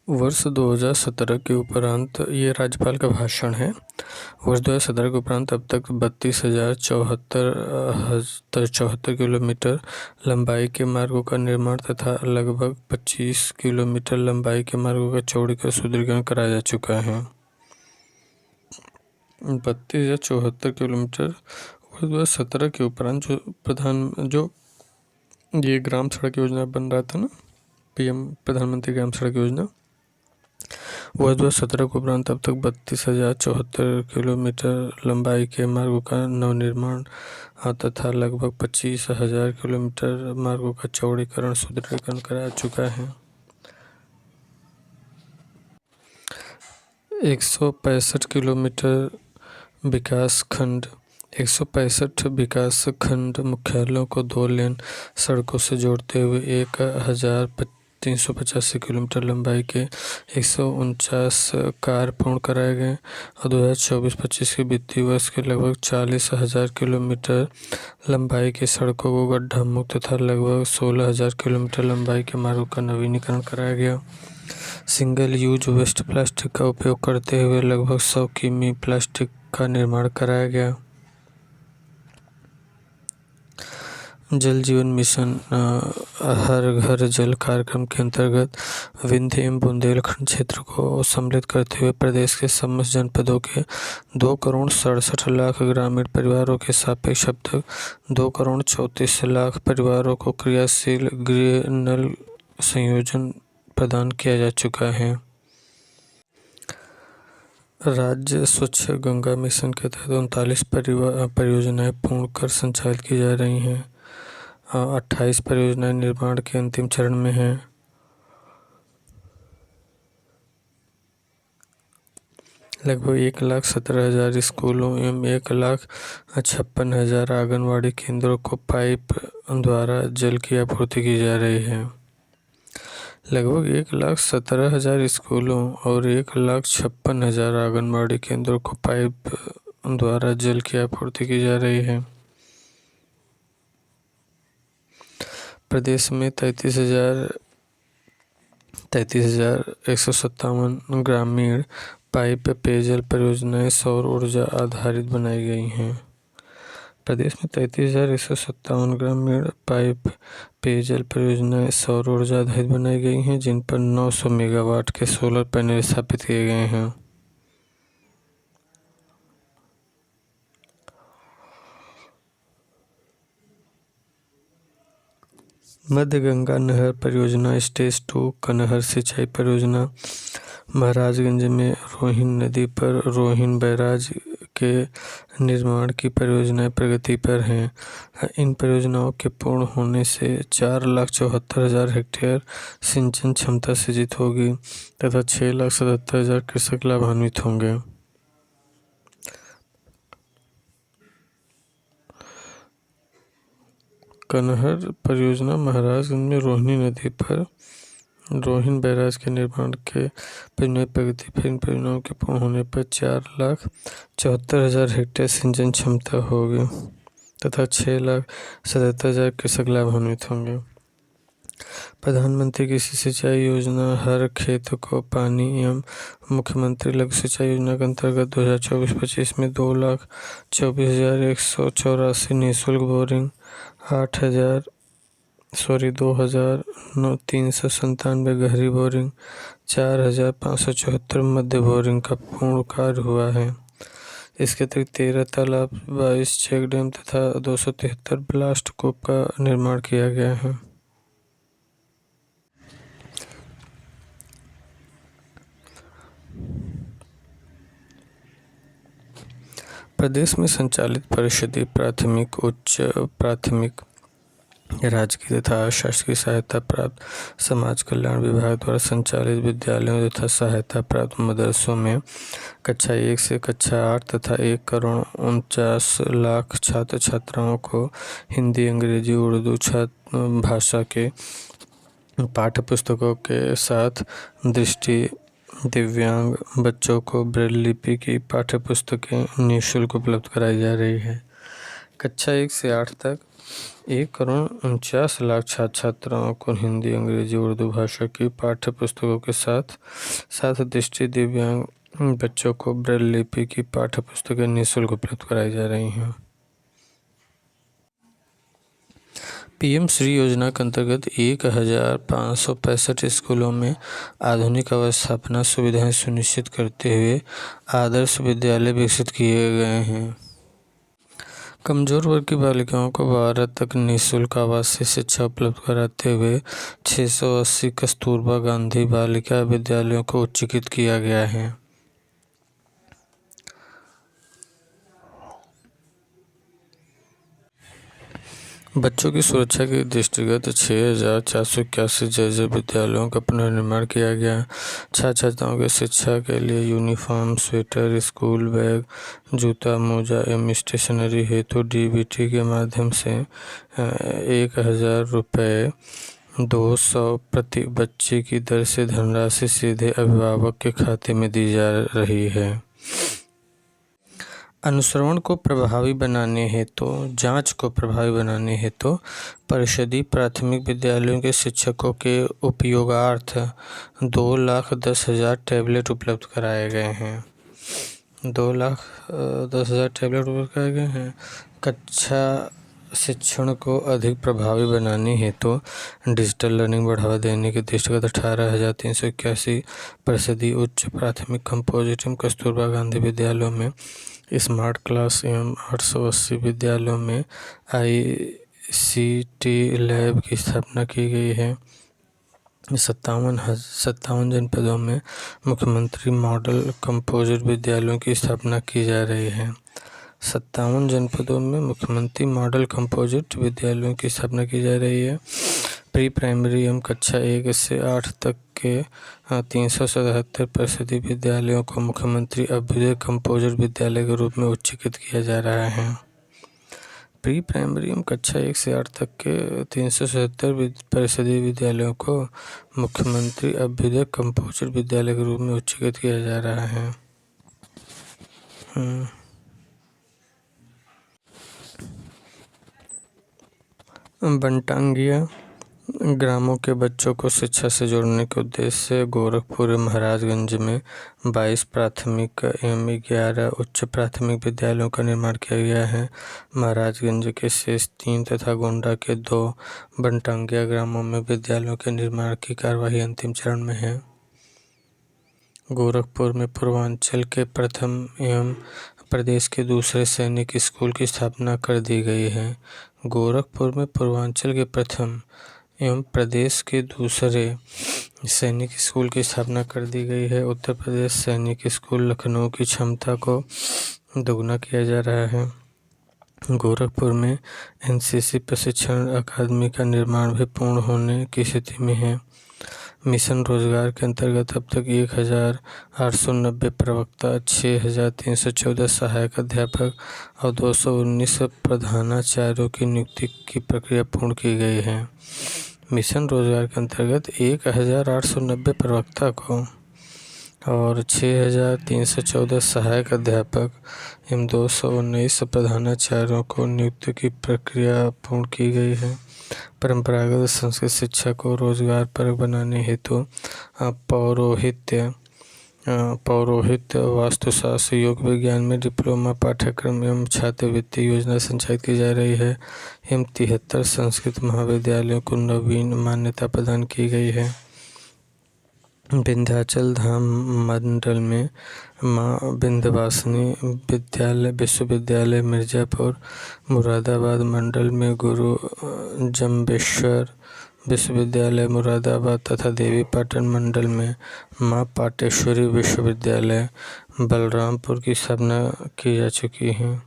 वर्ष 2017 के उपरांत, ये राज्यपाल का भाषण है। वर्ष 2017 के उपरांत अब तक 32,074 किलोमीटर लंबाई के मार्गों का निर्माण तथा लगभग 25 किलोमीटर लंबाई के मार्गों का चौड़ीकरण सुदृढ़ीकरण कराया जा चुका है। 32,074 किलोमीटर वर्ष 2017 के उपरांत जो ये ग्राम सड़क योजना बन रहा था ना, पीएम प्रधानमंत्री ग्राम सड़क योजना, वर्ष 2017 के उपरांत अब तक 32,074 किलोमीटर लंबाई के मार्गों का नवनिर्माण तथा लगभग 25,000 किलोमीटर मार्गों का चौड़ीकरण सुदृढ़ीकरण कराया चुका है। 165 किलोमीटर विकास खंड 165 विकास खंड मुख्यालयों को 2 लेन सड़कों से जोड़ते हुए 1,385 किलोमीटर लंबाई के 149 कार्य पूर्ण कराए गए और 2024-25 के वित्तीय वर्ष के लगभग 40,000 किलोमीटर लंबाई की सड़कों को गड्ढा मुक्त तथा लगभग 16,000 किलोमीटर लंबाई के मार्गों का नवीनीकरण कराया गया। सिंगल यूज वेस्ट प्लास्टिक का उपयोग करते हुए लगभग 100 किमी प्लास्टिक का निर्माण कराया गया। जल जीवन मिशन हर घर जल कार्यक्रम के अंतर्गत विंध्य एवं बुंदेलखंड क्षेत्र को सम्मिलित करते हुए प्रदेश के समस्त जनपदों के 2,67,00,000 ग्रामीण परिवारों के सापेक्ष अब तक 2,34,00,000 परिवारों को क्रियाशील गृह नल संयोजन प्रदान किया जा चुका है। राज्य स्वच्छ गंगा मिशन के तहत 39 परियोजनाएं पूर्ण कर संचालित की जा रही हैं। 28 परियोजनाएं निर्माण के अंतिम चरण में हैं। लगभग 1,17,000 स्कूलों एवं 1,56,000 आंगनवाड़ी केंद्रों को पाइप द्वारा जल की आपूर्ति की जा रही है। लगभग 1,17,000 स्कूलों और 1,56,000 आंगनवाड़ी केंद्रों को पाइप द्वारा जल की आपूर्ति की जा रही है। प्रदेश में 33,157 ग्रामीण पाइप पेयजल परियोजनाएं सौर ऊर्जा आधारित बनाई गई हैं। प्रदेश में 33,157 ग्रामीण पाइप पेयजल परियोजनाएं सौर ऊर्जा आधारित बनाई गई हैं, जिन पर 900 मेगावाट के सोलर पैनल स्थापित किए गए हैं। मध्य गंगा नहर परियोजना स्टेज 2 कनहर सिंचाई परियोजना महाराजगंज में रोहिन नदी पर रोहिन बैराज के निर्माण की परियोजनाएं प्रगति पर हैं। इन परियोजनाओं के पूर्ण होने से 4,74,000 हेक्टेयर सिंचन क्षमता सृजित होगी तथा 6,77,000 कृषक लाभान्वित होंगे। कनहर परियोजना महाराजगंज में रोहिणी नदी पर रोहिन बैराज के निर्माण के परियोजना प्रगति पर इन परियोजनाओं के पूर्ण होने पर 4,74,000 हेक्टेयर सिंचन क्षमता होगी तथा 6,77,000 कृषक लाभान्वित होंगे। प्रधानमंत्री कृषि सिंचाई योजना हर खेत को पानी एवं मुख्यमंत्री लघु सिंचाई योजना के अंतर्गत 2024-25 में 2,24,184 निःशुल्क बोरिंग, 2,397 गहरी बोरिंग, 4,574 मध्य बोरिंग का पूर्ण कार्य हुआ है। इसके अतिरिक्त 13 तालाब, 22 चेक डैम तथा 273 ब्लास्ट कूप का निर्माण किया गया है। प्रदेश में संचालित परिषदीय प्राथमिक, उच्च प्राथमिक, राजकीय तथा शासकीय सहायता प्राप्त समाज कल्याण विभाग द्वारा संचालित विद्यालयों तथा सहायता प्राप्त मदरसों में कक्षा 1 से कक्षा 8 तथा 1,49,00,000 छात्र छात्राओं को हिंदी, अंग्रेजी, उर्दू भाषा के पाठ्य पुस्तकों के साथ दृष्टि दिव्यांग बच्चों को ब्रेल लिपि की पाठ्य पुस्तकें निःशुल्क उपलब्ध कराई जा रही है। कक्षा 1 से 8 तक 1,49,00,000 छात्र छात्राओं को हिंदी, अंग्रेजी, उर्दू भाषा की पाठ्य पुस्तकों के साथ साथ दृष्टि दिव्यांग बच्चों को ब्रेल लिपि की पाठ्य पुस्तकें निःशुल्क उपलब्ध कराई जा रही हैं। पीएम श्री योजना के अंतर्गत 1,565 स्कूलों में आधुनिक अवस्थापना सुविधाएं सुनिश्चित करते हुए आदर्श विद्यालय विकसित किए गए हैं। कमजोर वर्ग की बालिकाओं को 12 तक निःशुल्क आवासीय शिक्षा उपलब्ध कराते हुए 680 कस्तूरबा गांधी बालिका विद्यालयों को उच्चीकृत किया गया है। बच्चों की सुरक्षा के दृष्टिगत 6,481 जर्जर विद्यालयों का पुनर्निर्माण किया गया। छात्र छात्राओं की शिक्षा के लिए यूनिफॉर्म, स्वेटर, स्कूल बैग, जूता, मोजा एवं स्टेशनरी हेतु डीबीटी के माध्यम से 1,000 रुपये 200 प्रति बच्चे की दर से धनराशि सीधे अभिभावक के खाते में दी जा रही है। अनुश्रवण को प्रभावी बनाने हेतु जांच को प्रभावी बनाने हेतु परिषदीय प्राथमिक विद्यालयों के शिक्षकों के उपयोगार्थ 2,10,000 टैबलेट उपलब्ध कराए गए हैं। 2,10,000 टैबलेट उपलब्ध कराए गए हैं। कक्षा शिक्षण को अधिक प्रभावी बनाने हेतु डिजिटल लर्निंग बढ़ावा देने के दृष्टिगत 18,381 परिषदीय उच्च प्राथमिक कंपोजिट एवं कस्तूरबा गांधी विद्यालयों में स्मार्ट क्लास एवं 880 विद्यालयों में ICT लैब की स्थापना की गई है। 57 जनपदों में मुख्यमंत्री मॉडल कंपोजिट विद्यालयों की स्थापना की जा रही है। 57 जनपदों में मुख्यमंत्री मॉडल कंपोजिट विद्यालयों की स्थापना की जा रही है। प्री प्राइमरी एवं कक्षा 1 से 8 तक के 377 परिषदीय विद्यालयों को मुख्यमंत्री अभ्युदय कंपोजिट विद्यालय के रूप में उच्चीकृत किया जा रहा है। प्री प्राइमरी एवं कक्षा 1 से 8 तक के 377 परिषदीय विद्यालयों को मुख्यमंत्री अभ्युदय कंपोजिट विद्यालय के रूप में उच्चीकृत किया जा रहा है। बनटांगिया ग्रामों के बच्चों को शिक्षा से जोड़ने के उद्देश्य से गोरखपुर महाराजगंज में 22 प्राथमिक एवं 11 उच्च प्राथमिक विद्यालयों का निर्माण किया गया है। महाराजगंज के शेष 3 तथा गोंडा के 2 बनटांगिया ग्रामों में विद्यालयों के निर्माण की कार्यवाही अंतिम चरण में है। गोरखपुर में पूर्वांचल के प्रथम एवं प्रदेश के दूसरे सैनिक स्कूल की स्थापना कर दी गई है। गोरखपुर में पूर्वांचल के प्रथम एवं प्रदेश के दूसरे सैनिक स्कूल की स्थापना कर दी गई है। उत्तर प्रदेश सैनिक स्कूल लखनऊ की क्षमता को दोगुना किया जा रहा है। गोरखपुर में NCC प्रशिक्षण अकादमी का निर्माण भी पूर्ण होने की स्थिति में है। मिशन रोजगार के अंतर्गत अब तक 1,890 प्रवक्ता, 6,314 सहायक अध्यापक और 219 प्रधानाचार्यों की नियुक्ति की प्रक्रिया पूर्ण की गई है। मिशन रोजगार के अंतर्गत 1,890 प्रवक्ता को और 6,314 सहायक अध्यापक एवं 219 प्रधानाचार्यों को नियुक्ति की प्रक्रिया पूर्ण की गई है। परंपरागत संस्कृत शिक्षा को रोजगार पर बनाने हेतु पौरोहित्य, वास्तुशास्त्र, योग विज्ञान में डिप्लोमा पाठ्यक्रम एवं छात्रवृत्ति योजना संचालित की जा रही है। एवं 73 संस्कृत महाविद्यालयों को नवीन मान्यता प्रदान की गई है। विंध्याचल धाम मंडल में माँ विंध्यवासिनी विश्वविद्यालय मिर्जापुर, मुरादाबाद मंडल में गुरु जम्बेश्वर विश्वविद्यालय मुरादाबाद तथा देवीपाटन मंडल में माँ पाटेश्वरी विश्वविद्यालय बलरामपुर की स्थापना की जा चुकी है।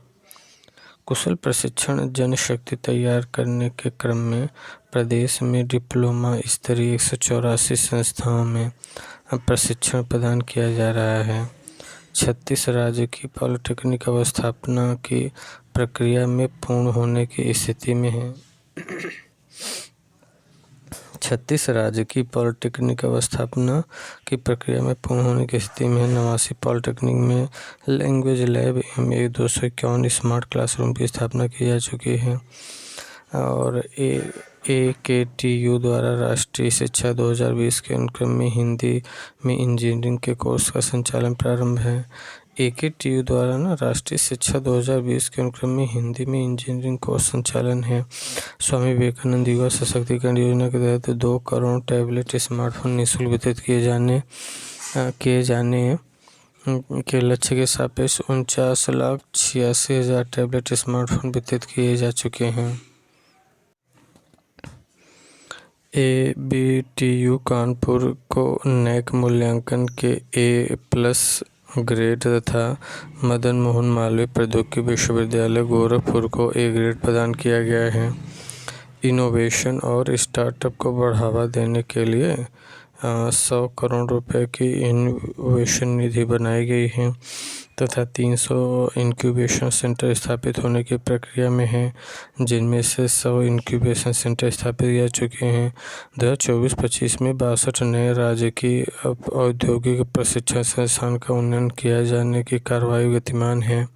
कुशल प्रशिक्षण जनशक्ति तैयार करने के क्रम में प्रदेश में डिप्लोमा स्तरीय 184 संस्थाओं में प्रशिक्षण प्रदान किया जा रहा है। 36 राज्य की पॉलिटेक्निक अवस्थापना की प्रक्रिया में पूर्ण होने की स्थिति में है। 36 राज्य की पॉलिटेक्निक अवस्थापना की प्रक्रिया में पूर्ण होने की स्थिति में 89 पॉलिटेक्निक में लैंग्वेज लैब एवं 251 स्मार्ट क्लासरूम की स्थापना की जा चुकी है। और AKTU द्वारा राष्ट्रीय शिक्षा 2020 के अनुक्रम में हिंदी में इंजीनियरिंग के कोर्स का संचालन प्रारंभ है। AKTU द्वारा राष्ट्रीय शिक्षा 2020 के अनुक्रम में हिंदी में इंजीनियरिंग कोर्स संचालन है। स्वामी विवेकानंद युवा सशक्तिकरण योजना के तहत 2 करोड़ टैबलेट स्मार्टफोन निःशुल्क वितरित किए जाने के लक्ष्य के सापेक्ष 49,86,000 टैबलेट स्मार्टफोन वितरित किए जा चुके हैं। ABTU कानपुर को नैक मूल्यांकन के A+ ग्रेड तथा मदन मोहन मालवीय प्रौद्योगिकी विश्वविद्यालय गोरखपुर को A ग्रेड प्रदान किया गया है। इनोवेशन और स्टार्टअप को बढ़ावा देने के लिए 100 करोड़ रुपए की इनोवेशन निधि बनाई गई है तथा 300 इंक्यूबेशन सेंटर स्थापित होने की प्रक्रिया में है, जिनमें से 100 इंक्यूबेशन सेंटर स्थापित किए जा चुके हैं। 2024-25 में 62 नए राजकीय औद्योगिक प्रशिक्षण संस्थान का उन्नयन किया जाने की कार्रवाई गतिमान है।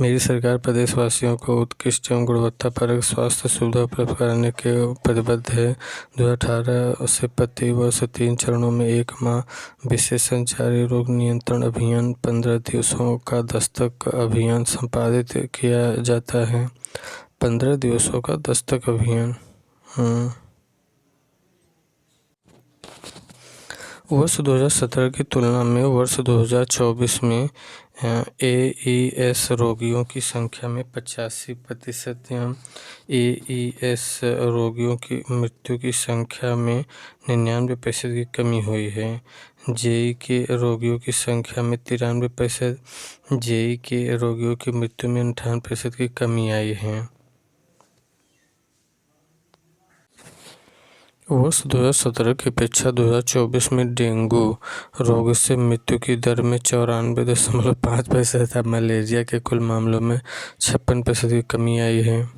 मेरी सरकार प्रदेशवासियों को उत्कृष्ट एवं गुणवत्तापरक स्वास्थ्य सुविधा उपलब्ध कराने के प्रतिबद्ध है। 2018 से प्रति वर्ष 3 चरणों में 1 माह विशेष संचारी रोग नियंत्रण अभियान 15 दिवसों का दस्तक अभियान संपादित किया जाता है। 15 दिवसों का दस्तक अभियान। वर्ष 2017 की तुलना में वर्ष 2024 में AES रोगियों की संख्या में 85% एवं AES रोगियों की मृत्यु की संख्या में 99% की कमी हुई है। JE के रोगियों की संख्या में 93%, JE के रोगियों की मृत्यु में 58% की कमी आई है। वर्ष 2017 की अपेक्षा 2024 में डेंगू रोग से मृत्यु की दर में 94.5% तथा मलेरिया के कुल मामलों में 56% की कमी आई है।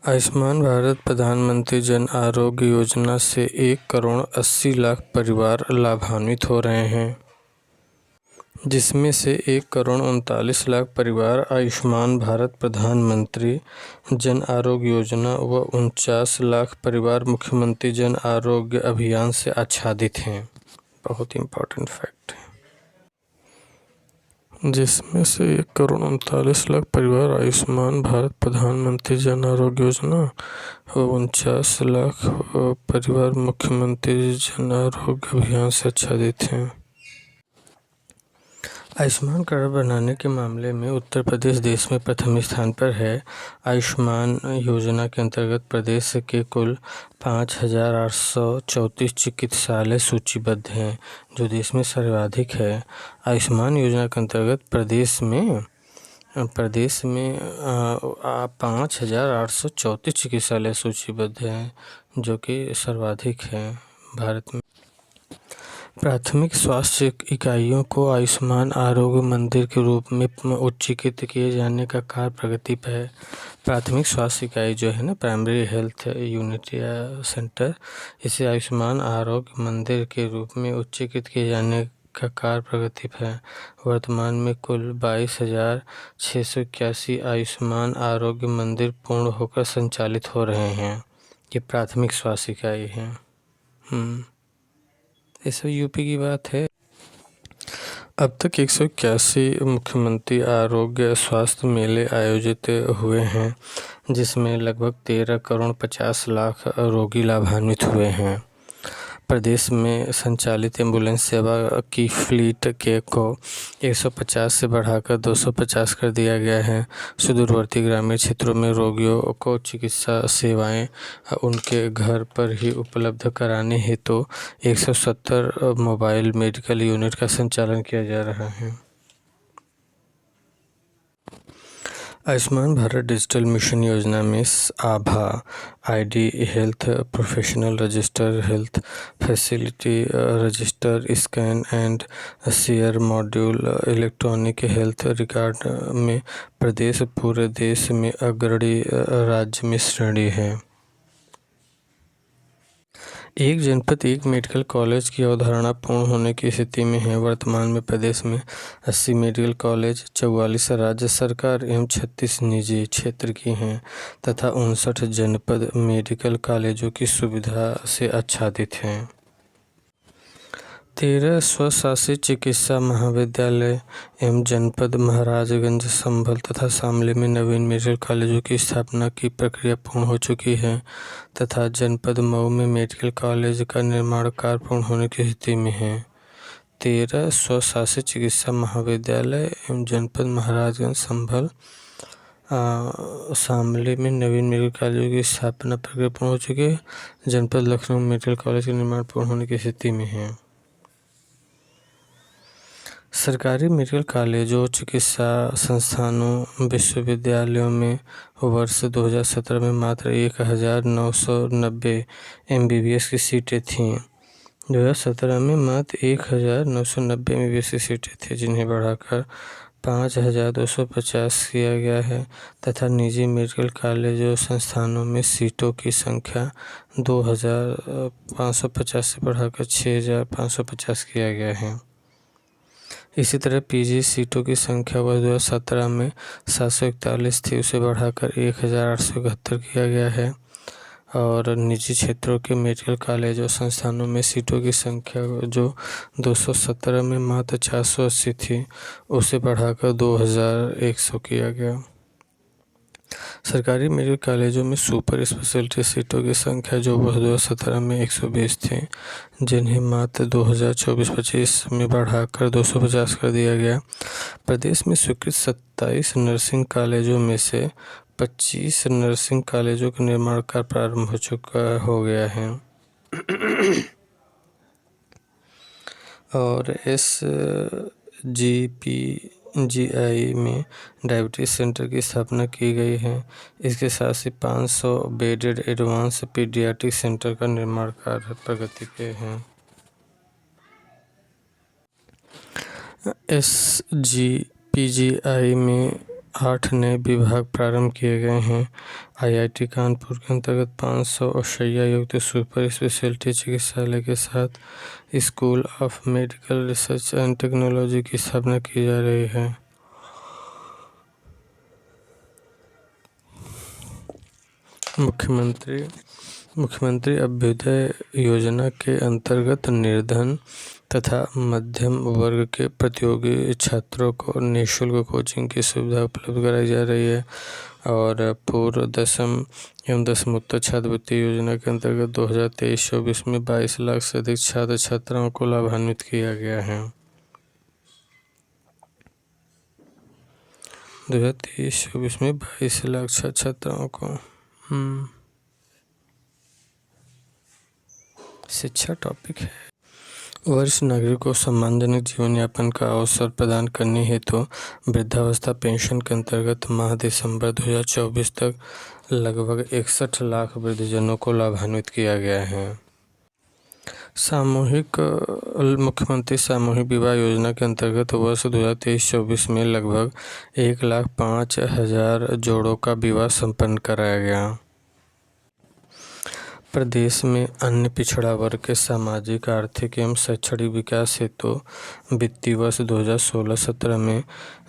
आयुष्मान भारत प्रधानमंत्री जन आरोग्य योजना से 1 करोड़ 80 लाख परिवार लाभान्वित हो रहे हैं, जिसमें से 1 करोड़ 39 लाख परिवार आयुष्मान भारत प्रधानमंत्री जन आरोग्य योजना व 49 लाख परिवार मुख्यमंत्री जन आरोग्य अभियान से आच्छादित हैं। बहुत इम्पोर्टेंट फैक्ट है। जिसमें से 1 करोड़ 39 लाख परिवार आयुष्मान भारत प्रधानमंत्री जन आरोग्य योजना व 49 लाख परिवार मुख्यमंत्री जन आरोग्य अभियान से आच्छादित हैं। आयुष्मान कार्ड बनाने के मामले में उत्तर प्रदेश देश में प्रथम स्थान पर है। आयुष्मान योजना के अंतर्गत प्रदेश के कुल 5,834 चिकित्सालय सूचीबद्ध हैं, जो देश में सर्वाधिक है। आयुष्मान योजना के अंतर्गत प्रदेश में 5,834 चिकित्सालय सूचीबद्ध हैं, जो कि सर्वाधिक है भारत में। प्राथमिक स्वास्थ्य इकाइयों को आयुष्मान आरोग्य मंदिर के रूप में उच्चीकृत किए जाने का कार्य प्रगति पर है। प्राथमिक स्वास्थ्य इकाई जो है प्राइमरी हेल्थ यूनिट या सेंटर, इसे आयुष्मान आरोग्य मंदिर के रूप में उच्चीकृत किए जाने का कार्य प्रगति पर है। वर्तमान में कुल 22,681 आयुष्मान आरोग्य मंदिर पूर्ण होकर संचालित हो रहे हैं। ये प्राथमिक स्वास्थ्य इकाई है। इस यूपी की बात है। अब तक 181 मुख्यमंत्री आरोग्य स्वास्थ्य मेले आयोजित हुए हैं, जिसमें लगभग 13 करोड़ 50 लाख रोगी लाभान्वित हुए हैं। प्रदेश में संचालित एम्बुलेंस सेवा की फ्लीट को 150 से बढ़ाकर 250 कर दिया गया है। सुदूरवर्ती ग्रामीण क्षेत्रों में रोगियों को चिकित्सा सेवाएं उनके घर पर ही उपलब्ध कराने हेतु 170 मोबाइल मेडिकल यूनिट का संचालन किया जा रहा है। आयुष्मान भारत डिजिटल मिशन योजना में आभा ID health professional register, health facility register, scan and share module, electronic health record में प्रदेश पूरे देश में अग्रणी राज्य में श्रेणी है। एक जनपद एक मेडिकल कॉलेज की अवधारणा पूर्ण होने की स्थिति में है। वर्तमान में प्रदेश में 80 मेडिकल कॉलेज, 44 राज्य सरकार एवं 36 निजी क्षेत्र की हैं तथा 59 जनपद मेडिकल कॉलेजों की सुविधा से आच्छादित हैं। 13 स्वशासित चिकित्सा महाविद्यालय एवं जनपद महाराजगंज, संभल तथा शामली में नवीन मेडिकल कॉलेजों की स्थापना की प्रक्रिया पूर्ण हो चुकी है तथा जनपद मऊ में मेडिकल कॉलेज का निर्माण कार्य पूर्ण होने की स्थिति में है। 13 स्वशासित चिकित्सा महाविद्यालय एवं जनपद महाराजगंज, संभल शामली में नवीन मेडिकल कॉलेजों की स्थापना प्रक्रिया पूर्ण हो चुकी है। जनपद लखनऊ मेडिकल कॉलेज का निर्माण पूर्ण होने की स्थिति में है। सरकारी मेडिकल कॉलेजों, चिकित्सा संस्थानों, विश्वविद्यालयों में वर्ष 2017 में मात्र 1990 MBBS की सीटें थीं। 2017 में मात्र 1990 MBBS की सीटें थीं, जिन्हें बढ़ाकर 5250 किया गया है तथा निजी मेडिकल कॉलेजों संस्थानों में सीटों की संख्या 2550 से बढ़ाकर 6550 किया गया है। इसी तरह पीजी सीटों की संख्या वर्ष 2017 में 741 थी, उसे बढ़ाकर 1871 किया गया है और निजी क्षेत्रों के मेडिकल कॉलेज और संस्थानों में सीटों की संख्या जो 217 में मात्र 480 थी, उसे बढ़ाकर 2100 किया गया। सरकारी मेडिकल कॉलेजों में सुपर स्पेशलिटी सीटों की संख्या जो वर्ष 2017 में 120 थी, जिन्हें मात्र 2024-25 में बढ़ाकर 250 कर दिया गया। प्रदेश में स्वीकृत 27 नर्सिंग कॉलेजों में से 25 नर्सिंग कॉलेजों का निर्माण कार्य प्रारंभ हो गया है और SGPGI में डायबिटीज सेंटर की स्थापना की गई है। इसके साथ ही 500 बेडेड एडवांस पीडियाट्रिक सेंटर का निर्माण कार्य प्रगति पे है। SGPGI में 8 नए विभाग प्रारंभ किए गए हैं। IIT कानपुर के अंतर्गत 500 शैय्या युक्त सुपर स्पेशलिटी चिकित्सालय के साथ school of medical research and technology की स्थापना की जा रही है। मुख्यमंत्री अभ्युदय योजना के अंतर्गत निर्धन तथा मध्यम वर्ग के प्रतियोगी छात्रों को निःशुल्क कोचिंग की सुविधा उपलब्ध कराई जा रही है और पूर्व दसम एवं दसमोत्तर छात्रवृत्ति योजना के अंतर्गत 2023-24 में 22 लाख से अधिक छात्र छात्राओं को लाभान्वित किया गया है। 2023-24 में 22 लाख छात्राओं को शिक्षा टॉपिक है। वरिष्ठ नागरिकों को सम्मानजनक जीवन यापन का अवसर प्रदान करने हेतु वृद्धावस्था पेंशन के अंतर्गत माह दिसंबर 2024 तक लगभग 61 लाख वृद्धजनों को लाभान्वित किया गया है। मुख्यमंत्री सामूहिक विवाह योजना के अंतर्गत वर्ष 2023-24 में लगभग 1,05,000 जोड़ों का विवाह संपन्न कराया गया। प्रदेश में अन्य पिछड़ा वर्ग के सामाजिक, आर्थिक एवं शैक्षणिक विकास हेतु वित्तीय वर्ष 2016-17 में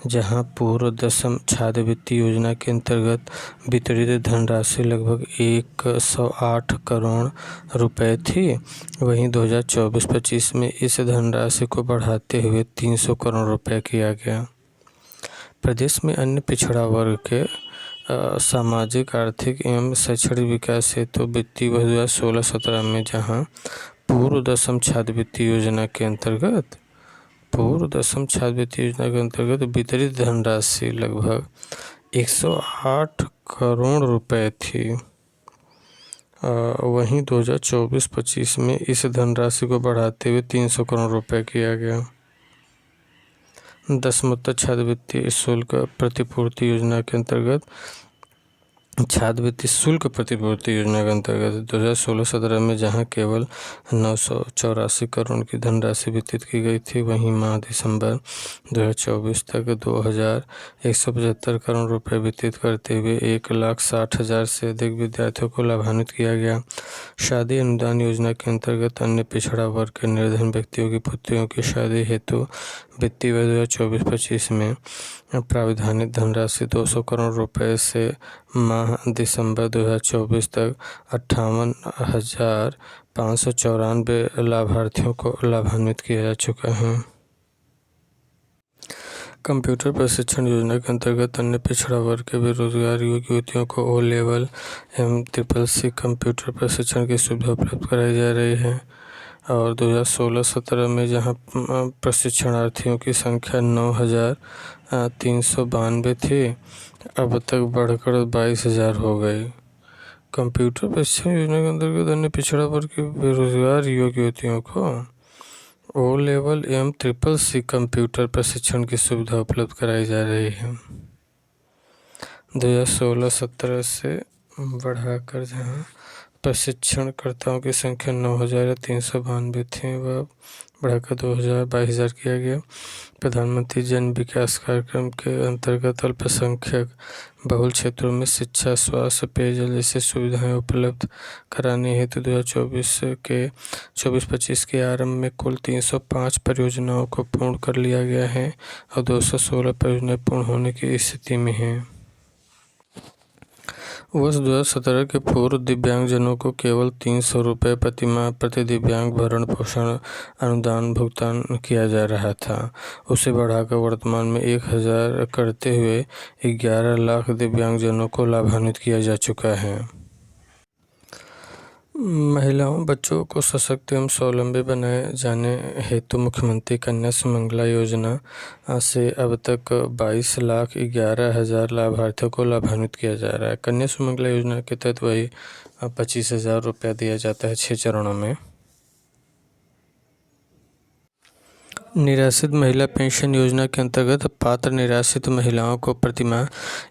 जहां पूर्व दसम छात्रवृत्ति योजना के अंतर्गत वितरित धनराशि लगभग 108 करोड़ रुपए थी, वहीं 2024-25 में इस धनराशि को बढ़ाते हुए 300 करोड़ रुपए किया गया। प्रदेश में अन्य पिछड़ा वर्ग के सामाजिक, आर्थिक एवं शैक्षणिक विकास हेतु वित्तीय वर्ष 2016-17 में जहां पूर्व दसम छात्रवृत्ति योजना के अंतर्गत वितरित धनराशि लगभग 108 करोड़ रुपए थी, वहीं 2024-25 में इस धनराशि को बढ़ाते हुए 300 करोड़ रुपए किया गया। दसमोत्तर छात्रवृत्ति शुल्क प्रतिपूर्ति योजना के अंतर्गत छात्रवृत्ति शुल्क प्रतिपूर्ति योजना के अंतर्गत 2016-17 में जहां केवल 984 करोड़ की धनराशि वितरित की गई थी, वहीं माह दिसंबर 2024 तक 2175 करोड़ रुपए वितरित करते हुए 1,60,000 से अधिक विद्यार्थियों को लाभान्वित किया गया। शादी अनुदान योजना के अंतर्गत अन्य पिछड़ा वर्ग के निर्धन व्यक्तियों की पुत्रियों की शादी हेतु वित्तीय वर्ष 2024-25 में प्राविधानिक धनराशि 200 करोड़ रुपए से माह दिसंबर 2024 तक 58,594 लाभार्थियों को लाभान्वित किया जा चुका है। कंप्यूटर प्रशिक्षण योजना के अंतर्गत अन्य पिछड़ा वर्ग के बेरोजगार युवक युवतियों को ओ लेवल MCCC कंप्यूटर प्रशिक्षण की सुविधा उपलब्ध कराई जा रही है। और 2016-17 में जहां प्रशिक्षणार्थियों की संख्या 9,392 थी, अब तक बढ़कर 22,000 हो गई। कंप्यूटर प्रशिक्षण योजना के अंतर्गत अन्य पिछड़ा वर्ग के बेरोजगार युवक युवतियों को ओ लेवल MCCC कंप्यूटर प्रशिक्षण की सुविधा उपलब्ध कराई जा रही है। 2016-17 से बढ़ाकर जहां प्रशिक्षणकर्ताओं की संख्या 9,392 थी, वह बढ़ाकर 22,000 किया गया। प्रधानमंत्री जन विकास कार्यक्रम के अंतर्गत अल्पसंख्यक बहुल क्षेत्रों में शिक्षा, स्वास्थ्य, पेयजल जैसी सुविधाएं उपलब्ध कराने हेतु 2024-25 के आरंभ में कुल 305 परियोजनाओं को पूर्ण कर लिया गया है और 216 परियोजनाएं पूर्ण होने की स्थिति में हैं। वर्ष 2017 के पूर्व दिव्यांगजनों को केवल 300 रुपये प्रति माह प्रति दिव्यांग भरण पोषण अनुदान भुगतान किया जा रहा था। उसे बढ़ाकर वर्तमान में 1,000 करते हुए 11 लाख दिव्यांगजनों को लाभान्वित किया जा चुका है। महिलाओं बच्चों को सशक्त एवं स्वावलंबी बनाए जाने हेतु मुख्यमंत्री कन्या सुमंगला योजना से अब तक 22,11,000 लाभार्थियों को लाभान्वित किया जा रहा है। कन्या सुमंगला योजना के तहत वही 25,000 रुपया दिया जाता है 6 चरणों में। निराश्रित महिला पेंशन योजना के अंतर्गत पात्र निराश्रित महिलाओं को प्रतिमाह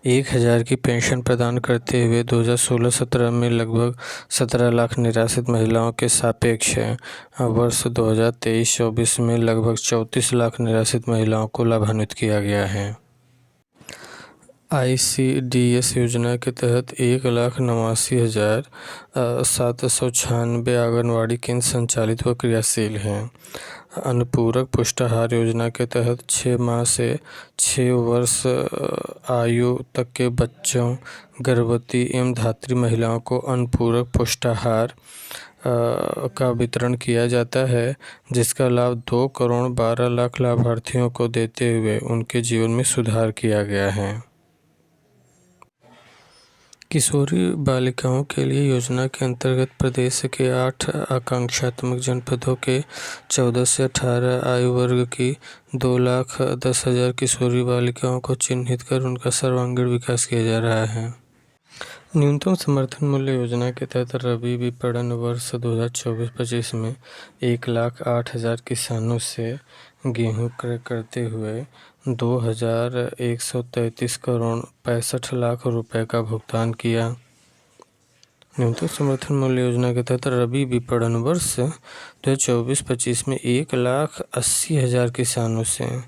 1,000 की पेंशन प्रदान करते हुए 2016-17 में लगभग 17 लाख निराश्रित महिलाओं के सापेक्ष वर्ष 2023-24 में लगभग 34 लाख निराश्रित महिलाओं को लाभान्वित किया गया है। ICDS योजना के तहत 1,89,796 आंगनवाड़ी केंद्र संचालित व क्रियाशील हैं। अनुपूरक पुष्टाहार योजना के तहत 6 माह से 6 वर्ष आयु तक के बच्चों, गर्भवती एवं धात्री महिलाओं को अनुपूरक पुष्टाहार का वितरण किया जाता है, जिसका लाभ 2 करोड़ 12 लाख लाभार्थियों को देते हुए उनके जीवन में सुधार किया गया है। किशोरी बालिकाओं के लिए योजना के अंतर्गत प्रदेश के 8 आकांक्षात्मक जनपदों के 14 से 18 आयु वर्ग की 2,10,000 किशोरी बालिकाओं को चिन्हित कर उनका सर्वांगीण विकास किया जा रहा है। न्यूनतम समर्थन मूल्य योजना के तहत रबी विपणन वर्ष 2024-25 में 1,08,000 किसानों से गेहूं क्रय करते हुए 2,133 करोड़ 65 लाख रुपए का भुगतान किया। न्यूनतम समर्थन मूल्य योजना के तहत रबी विपणन वर्ष 2024-25 में 1,80,000 किसानों से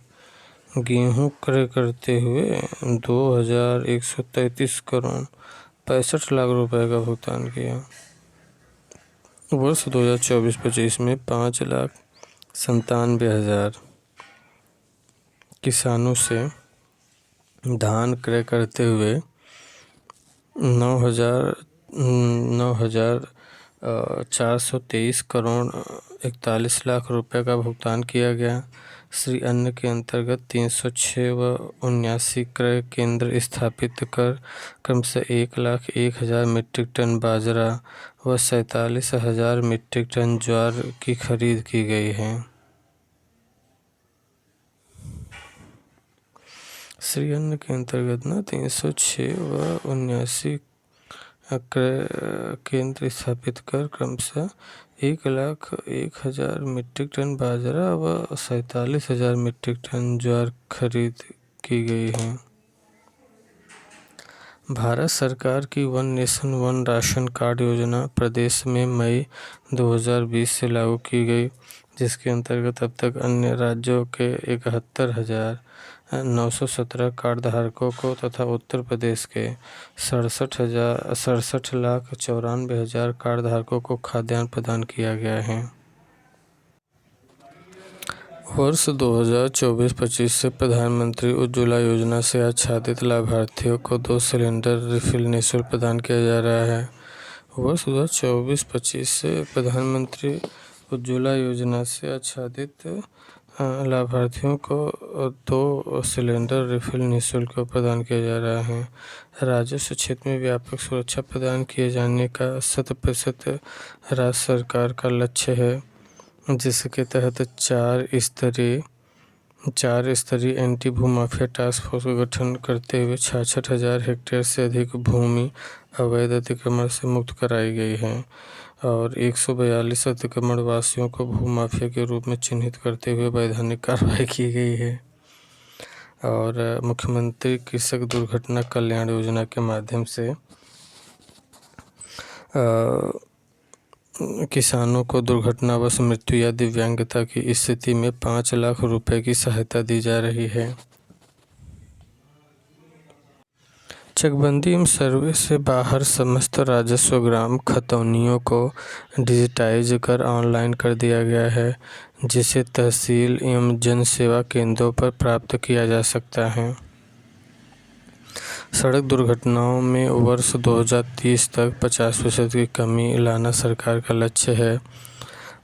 गेहूं क्रय करते हुए 2,133 करोड़ 65 लाख रुपए का भुगतान किया। वर्ष 2024-25 में 5,97,000 किसानों से धान क्रय करते हुए 9,423 करोड़ 41 लाख रुपए का भुगतान किया गया। श्री अन्न के अंतर्गत 306 व 79 क्रय केंद्र स्थापित कर क्रमशः 1,01,000 मीट्रिक टन बाजरा व 47,000 मीट्रिक टन ज्वार की खरीद की गई है। श्री अन्न के अंतर्गत 306 व 79 क्रय केंद्र स्थापित कर क्रमशः 1,01,000 मीट्रिक टन बाजरा व 47,000 मीट्रिक टन ज्वार खरीद की गई है। भारत सरकार की one nation one ration card योजना प्रदेश में मई 2020 से लागू की गई, जिसके अंतर्गत अब तक अन्य राज्यों के 71,917 कार्ड धारकों को तथा उत्तर प्रदेश के 67,94,94 कार्ड धारकों को खाद्यान्न प्रदान किया गया है। वर्ष 2024-25 से प्रधानमंत्री उज्ज्वला योजना से आच्छादित लाभार्थियों को 2 सिलेंडर रिफिल निःशुल्क प्रदान किया जा रहा है। वर्ष 2024-25 से प्रधानमंत्री उज्ज्वला योजना से आच्छादित लाभार्थियों को 2 सिलेंडर रिफिल निःशुल्क प्रदान किया जा रहा है। राजस्व क्षेत्र में व्यापक सुरक्षा प्रदान किए जाने का 100% राज्य सरकार का लक्ष्य है, जिसके तहत 4 स्तरीय एंटी भूमाफिया टास्क फोर्स का गठन करते हुए 66,000 हेक्टेयर से अधिक भूमि अवैध अतिक्रमण से मुक्त कराई गई है और 142 अतिक्रमण वासियों को भूमाफिया के रूप में चिन्हित करते हुए वैधानिक कार्रवाई की गई है। और मुख्यमंत्री कृषक दुर्घटना कल्याण योजना के माध्यम से किसानों को दुर्घटनावश मृत्यु या दिव्यांगता की स्थिति में 5 लाख रुपए की सहायता दी जा रही है। चकबंदी एवं सर्वे से बाहर समस्त राजस्व ग्राम खतौनियों को डिजिटाइज कर ऑनलाइन कर दिया गया है, जिसे तहसील एवं जन सेवा केंद्रों पर प्राप्त किया जा सकता है। सड़क दुर्घटनाओं में वर्ष 2030 तक 50% की कमी लाना सरकार का लक्ष्य है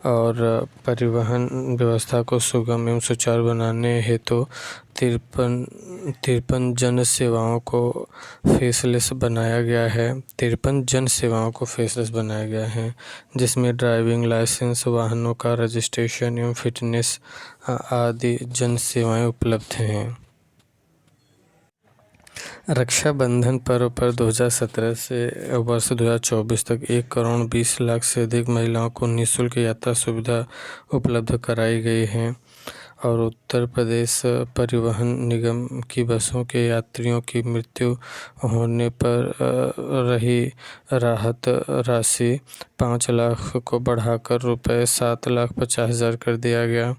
और परिवहन व्यवस्था को सुगम एवं सुचारू बनाने हेतु 53 जन सेवाओं को फेसलेस बनाया गया है। 53 जन सेवाओं को फेसलेस बनाया गया है, जिसमें ड्राइविंग लाइसेंस, वाहनों का रजिस्ट्रेशन एवं फिटनेस आदि जन सेवाएं उपलब्ध हैं। रक्षाबंधन पर्व पर 2017 से वर्ष 2024 तक 1,20,00,000 से अधिक महिलाओं को निःशुल्क यात्रा सुविधा उपलब्ध कराई गई है और उत्तर प्रदेश परिवहन निगम की बसों के यात्रियों की मृत्यु होने पर रही राहत राशि 5 लाख को बढ़ाकर रुपये 7,50,000 कर दिया गया।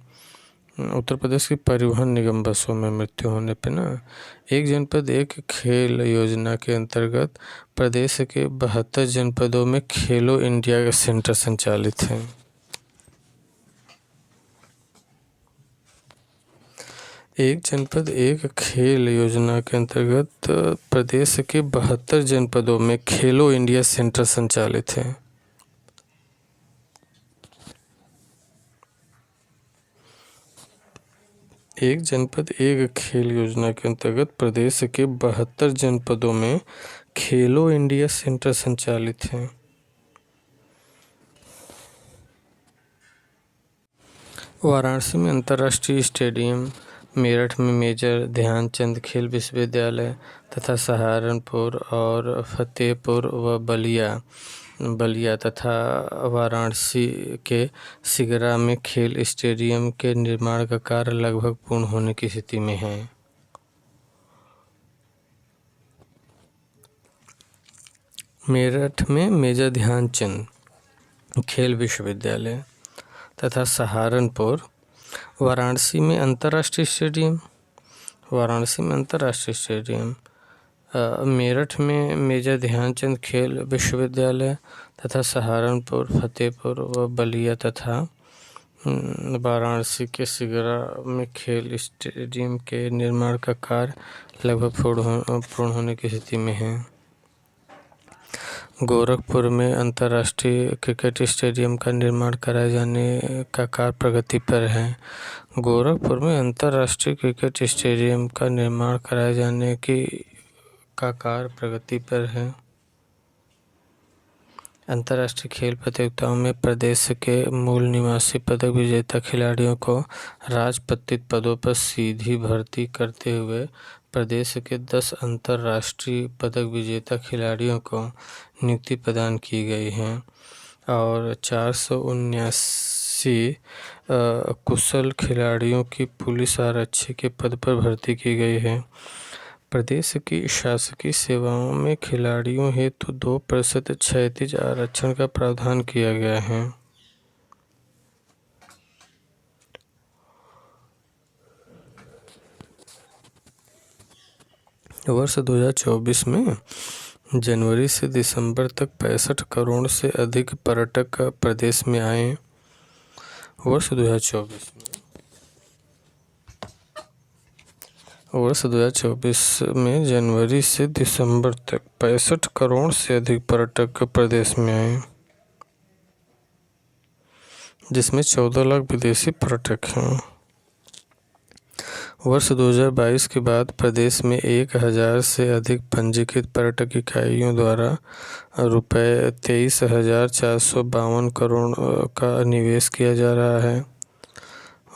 उत्तर प्रदेश की परिवहन निगम बसों में मृत्यु होने पे ना एक जनपद एक खेल योजना के अंतर्गत प्रदेश के 72 जनपदों में खेलो इंडिया सेंटर संचालित हैं। एक जनपद एक खेल योजना के अंतर्गत प्रदेश के 72 जनपदों में खेलो इंडिया सेंटर संचालित हैं। एक जनपद एक खेल योजना के अंतर्गत प्रदेश के 72 जनपदों में खेलो इंडिया सेंटर संचालित हैं। वाराणसी में अंतर्राष्ट्रीय स्टेडियम, मेरठ में मेजर ध्यानचंद खेल विश्वविद्यालय तथा सहारनपुर और फतेहपुर व बलिया तथा वाराणसी के सिगरा में खेल स्टेडियम के निर्माण का कार्य लगभग पूर्ण होने की स्थिति में है। मेरठ में मेजर ध्यानचंद खेल विश्वविद्यालय तथा सहारनपुर, वाराणसी में अंतर्राष्ट्रीय स्टेडियम, मेरठ में मेजर ध्यानचंद खेल विश्वविद्यालय तथा सहारनपुर, फतेहपुर व बलिया तथा वाराणसी के सिगरा में खेल स्टेडियम के निर्माण का कार्य लगभग पूर्ण होने की स्थिति में है। गोरखपुर में अंतर्राष्ट्रीय क्रिकेट स्टेडियम का निर्माण कराए जाने का कार्य प्रगति पर है। गोरखपुर में अंतर्राष्ट्रीय क्रिकेट स्टेडियम का निर्माण कराए जाने का कार्य प्रगति पर है। अंतर्राष्ट्रीय खेल प्रतियोगिताओं में प्रदेश के मूल निवासी पदक विजेता खिलाड़ियों को राजपत्रित पदों पर सीधी भर्ती करते हुए प्रदेश के 10 अंतर्राष्ट्रीय पदक विजेता खिलाड़ियों को नियुक्ति प्रदान की गई है और 479 कुशल खिलाड़ियों की पुलिस आरक्षी के पद पर भर्ती की गई है। प्रदेश की शासकीय सेवाओं में खिलाड़ियों हेतु 2% क्षैतिज आरक्षण का प्रावधान किया गया है। वर्ष 2024 में जनवरी से दिसंबर तक 65 करोड़ से अधिक पर्यटक प्रदेश में आए। वर्ष 2024 में जनवरी से दिसंबर तक 65 करोड़ से अधिक पर्यटक प्रदेश में आए, जिसमें 14 लाख विदेशी पर्यटक हैं। वर्ष 2022 के बाद प्रदेश में 1000 से अधिक पंजीकृत पर्यटक इकाइयों द्वारा रुपये 23,452 करोड़ का निवेश किया जा रहा है।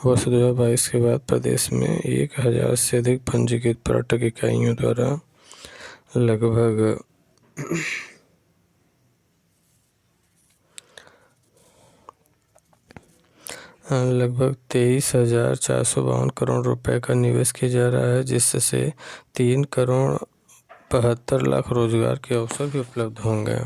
वर्ष 2022 के बाद प्रदेश में 1000 से अधिक पंजीकृत पर्यटक इकाइयों द्वारा लगभग 23,452 करोड़ रुपए का निवेश किया जा रहा है, जिससे 3,72,लाख रोजगार के अवसर भी उपलब्ध होंगे।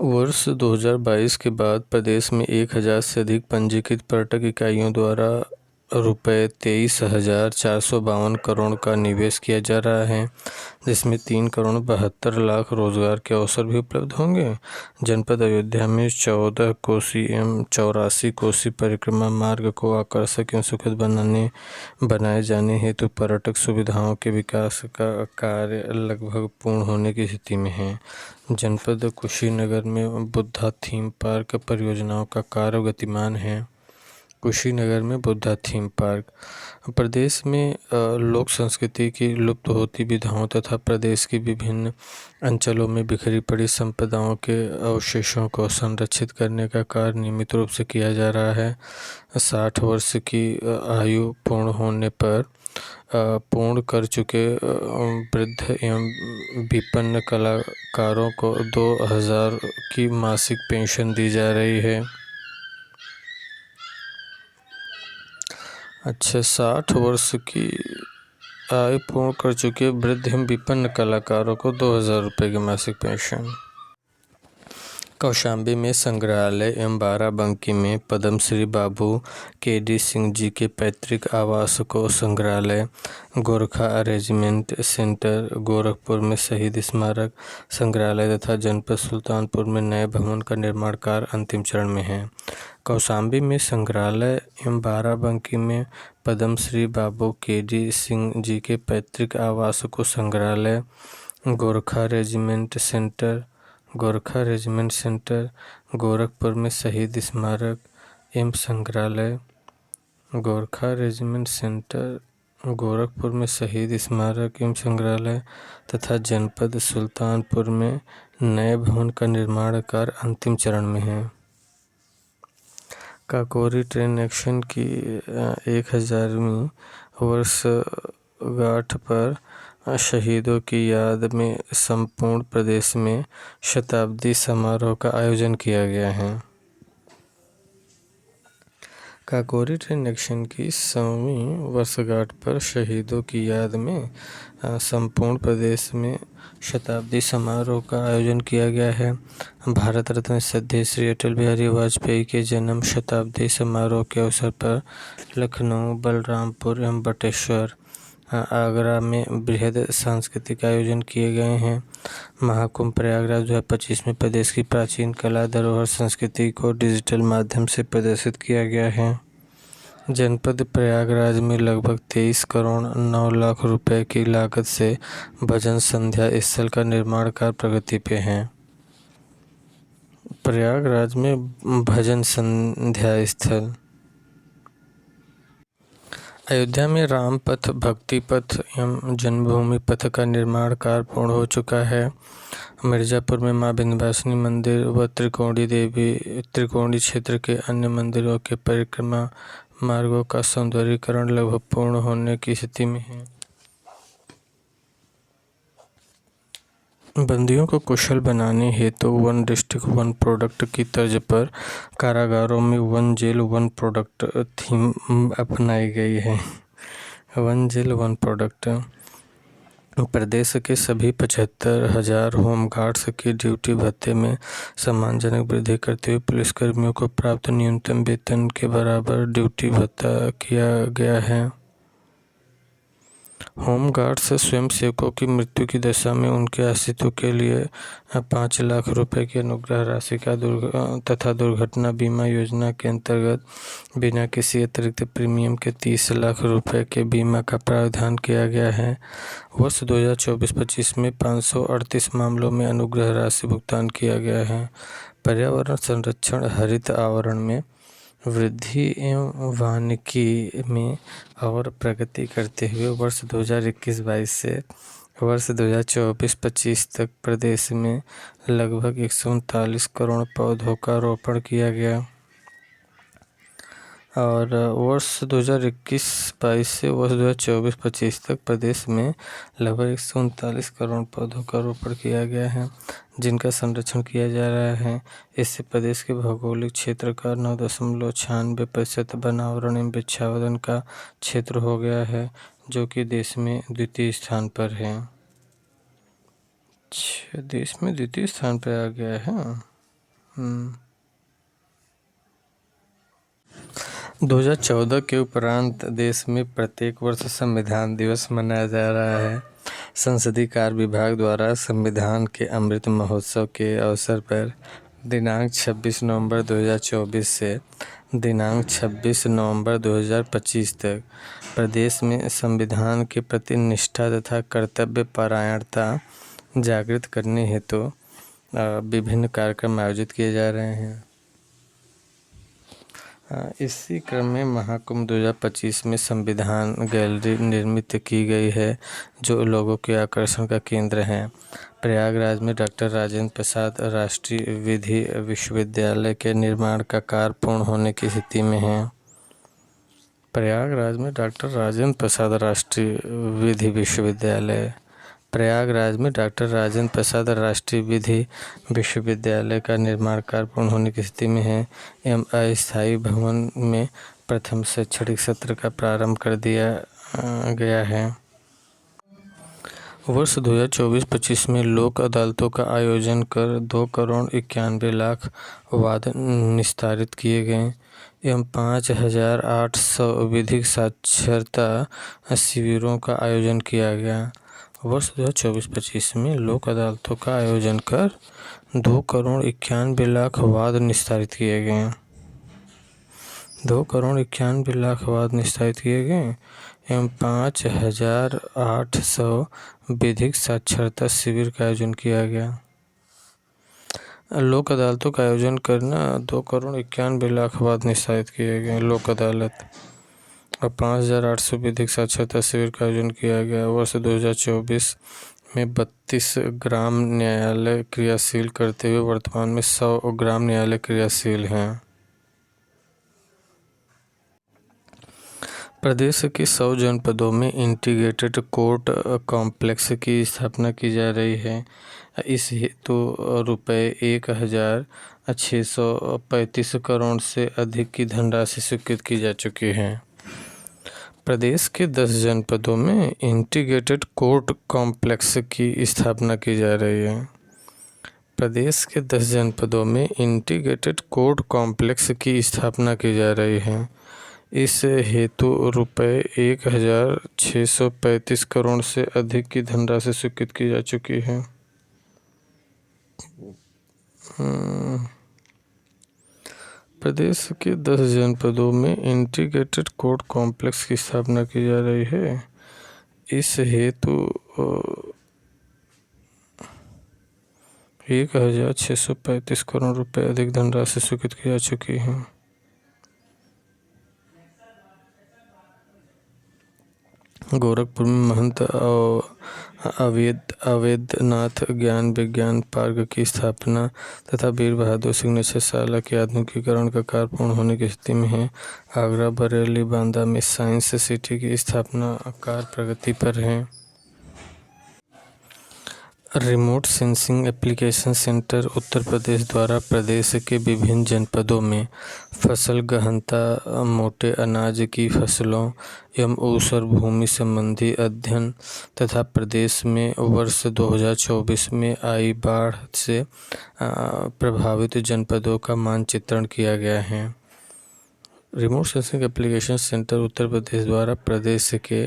वर्ष 2022 के बाद प्रदेश में 1000 से अधिक पंजीकृत पर्यटक इकाइयों द्वारा रुपये 23,452 करोड़ का निवेश किया जा रहा है, जिसमें 3,72,लाख रोजगार के अवसर भी उपलब्ध होंगे। जनपद अयोध्या में 14 कोसी एवं 84 कोसी परिक्रमा मार्ग को आकर्षक एवं सुखद बनाए जाने हेतु पर्यटक सुविधाओं के विकास का कार्य लगभग पूर्ण होने की स्थिति में है। जनपद कुशीनगर में बुद्धा थीम पार्क परियोजनाओं का कार्य गतिमान है। कुशीनगर में बुद्धा थीम पार्क प्रदेश में लोक संस्कृति की लुप्त होती विधाओं तथा प्रदेश की विभिन्न अंचलों में बिखरी पड़ी संपदाओं के अवशेषों को संरक्षित करने का कार्य नियमित रूप से किया जा रहा है। 60 वर्ष की आयु पूर्ण होने पर पूर्ण कर चुके वृद्ध एवं विपन्न कलाकारों को 2000 की मासिक पेंशन दी जा रही है। 60 वर्ष की आयु पूर्ण कर चुके वृद्ध एवं विपन्न कलाकारों को 2000 रुपये की मासिक पेंशन। कौशाम्बी में संग्रहालय एवं बाराबंकी में पद्मश्री बाबू के.डी. सिंह जी के पैतृक आवास को संग्रहालय, गोरखा रेजिमेंट सेंटर गोरखपुर में शहीद स्मारक संग्रहालय तथा जनपद सुल्तानपुर में नए भवन का निर्माण कार्य अंतिम चरण में है। कौशाम्बी में संग्रहालय एवं बाराबंकी में पद्मश्री बाबू के.डी. सिंह जी के पैतृक आवास को संग्रहालय, गोरखा रेजिमेंट सेंटर गोरखपुर में शहीद स्मारक एवं संग्रहालय, गोरखा रेजिमेंट सेंटर गोरखपुर में शहीद स्मारक एवं संग्रहालय तथा जनपद सुल्तानपुर में नए भवन का निर्माण कार्य अंतिम चरण में है। काकोरी ट्रेन एक्शन की 1000वीं वर्षगांठ पर शहीदों की याद में संपूर्ण प्रदेश में शताब्दी समारोह का आयोजन किया गया है। काकोरी ट्रेन एक्शन की 100वीं वर्षगांठ पर शहीदों की याद में संपूर्ण प्रदेश में शताब्दी समारोह का आयोजन किया गया है। भारत रत्न श्रद्धेय श्री अटल बिहारी वाजपेयी के जन्म शताब्दी समारोह के अवसर पर लखनऊ, बलरामपुर एवं बटेश्वर, आगरा में बृहद सांस्कृतिक आयोजन किए गए हैं। महाकुंभ प्रयागराज 2025 में प्रदेश की प्राचीन कला धरोहर संस्कृति को डिजिटल माध्यम से प्रदर्शित किया गया है। जनपद प्रयागराज में लगभग 23 करोड़ 9 लाख रुपए की लागत से भजन संध्या स्थल का निर्माण कार्य प्रगति पे है। प्रयागराज में भजन संध्या स्थल। अयोध्या में राम पथ, भक्ति पथ एवं जन्मभूमि पथ का निर्माण कार्य पूर्ण हो चुका है। मिर्जापुर में मां विंध्यवासिनी मंदिर व त्रिकोणी क्षेत्र के अन्य मंदिरों के परिक्रमा मार्गों का सौंदर्यीकरण लगभग पूर्ण होने की स्थिति में है। बंदियों को कुशल बनाने हेतु वन डिस्ट्रिक्ट वन प्रोडक्ट की तर्ज पर कारागारों में one jail one product theme अपनाई गई है। वन जिल वन प्रोडक्ट। प्रदेश के सभी 75,000 होमगार्ड्स की ड्यूटी भत्ते में सम्मानजनक वृद्धि करते हुए पुलिसकर्मियों को प्राप्त न्यूनतम वेतन के बराबर ड्यूटी भत्ता किया गया है। होमगार्ड्स स्वयंसेवकों की मृत्यु की दशा में उनके आश्रितों के लिए 5 लाख रुपए की अनुग्रह राशि का तथा दुर्घटना बीमा योजना के अंतर्गत बिना किसी अतिरिक्त प्रीमियम के 30 लाख रुपए के बीमा का प्रावधान किया गया है। वर्ष 2024-25 में 538 मामलों में अनुग्रह राशि भुगतान किया गया है। पर्यावरण संरक्षण, हरित आवरण में वृद्धि एवं वानिकी में और प्रगति करते हुए वर्ष 2021-22 से वर्ष 2024-25 तक प्रदेश में लगभग 139 करोड़ पौधों का रोपण किया गया और वर्ष 2021-22 से वर्ष 2024-25 तक प्रदेश में लगभग 139 करोड़ पौधों का रोपण किया गया है, जिनका संरक्षण किया जा रहा है। इससे प्रदेश के भौगोलिक क्षेत्र का 9.96% वनावरण एवं वृक्षावरण का क्षेत्र हो गया है, जो कि देश में द्वितीय स्थान पर है। देश में द्वितीय स्थान पर आ गया है। 2014 के उपरांत देश में प्रत्येक वर्ष संविधान दिवस मनाया जा रहा है। संसदीय कार्य विभाग द्वारा संविधान के अमृत महोत्सव के अवसर पर दिनांक 26 नवंबर 2024 से दिनांक 26 नवंबर 2025 तक प्रदेश में संविधान के प्रति निष्ठा तथा कर्तव्य परायणता जागृत करने हेतु विभिन्न कार्यक्रम आयोजित किए जा रहे हैं। इसी क्रम में महाकुंभ 2025 में संविधान गैलरी निर्मित की गई है, जो लोगों के आकर्षण का केंद्र है। प्रयागराज में डॉक्टर राजेंद्र प्रसाद राष्ट्रीय विधि विश्वविद्यालय के निर्माण का कार्य पूर्ण होने की स्थिति में है। प्रयागराज में डॉक्टर राजेंद्र प्रसाद राष्ट्रीय विधि विश्वविद्यालय प्रयागराज में डॉक्टर राजेंद्र प्रसाद राष्ट्रीय विधि विश्वविद्यालय का निर्माण कार्य पूर्ण होने की स्थिति में है एवं अस्थायी भवन में प्रथम शैक्षणिक सत्र का प्रारंभ कर दिया गया है। वर्ष 2024-25 में लोक अदालतों का आयोजन कर 2,91,00,000 वाद निस्तारित किए गए एवं 5,800 विधिक साक्षरता शिविरों का आयोजन किया गया। वर्ष 2024-25 में लोक अदालतों का आयोजन कर 2,91,00,000 वाद निस्तारित किए गए 2,91,00,000 वाद निस्तारित किए गए एवं 5,800 विधिक साक्षरता शिविर का आयोजन किया गया। लोक अदालतों का आयोजन करना 2,91,00,000 वाद निस्तारित किए गए लोक अदालत और 5,800 विधिक साक्षरता शिविर का आयोजन किया गया। वर्ष 2024 में 32 ग्राम न्यायालय क्रियाशील करते हुए वर्तमान में 100 ग्राम न्यायालय क्रियाशील हैं। प्रदेश के 100 जनपदों में इंटीग्रेटेड कोर्ट कॉम्प्लेक्स की स्थापना की जा रही है। इस हेतु ₹1,635 करोड़ से अधिक की धनराशि स्वीकृत की जा चुकी है। प्रदेश के 10 जनपदों में इंटीग्रेटेड कोर्ट कॉम्प्लेक्स की स्थापना की जा रही है। प्रदेश के 10 जनपदों में इंटीग्रेटेड कोर्ट कॉम्प्लेक्स की स्थापना की जा रही है। इस हेतु ₹1,635 करोड़ से अधिक की धनराशि स्वीकृत की जा चुकी है। प्रदेश के 10 जनपदों में इंटीग्रेटेड कोर्ट कॉम्प्लेक्स की स्थापना की जा रही है। इस हेतु 1,635 करोड़ रुपए अधिक धनराशि स्वीकृत की जा चुकी है। गोरखपुर में महंत अवैधनाथ ज्ञान विज्ञान पार्क की स्थापना तथा वीर बहादुर सिग्नेचरशाला के आधुनिकीकरण का कार्य पूर्ण होने की स्थिति में है। आगरा, बरेली, बांदा में साइंस सिटी की स्थापना कार्य प्रगति पर है। Remote sensing application centre Uttar Pradesh द्वारा प्रदेश के विभिन्न जनपदों में फसल गहनता, मोटे अनाज की फसलों एवं ऊसर भूमि संबंधी अध्ययन तथा प्रदेश में वर्ष 2024 में आई बाढ़ से प्रभावित जनपदों का मानचित्रण किया गया है। Remote sensing application centre Uttar Pradesh द्वारा प्रदेश के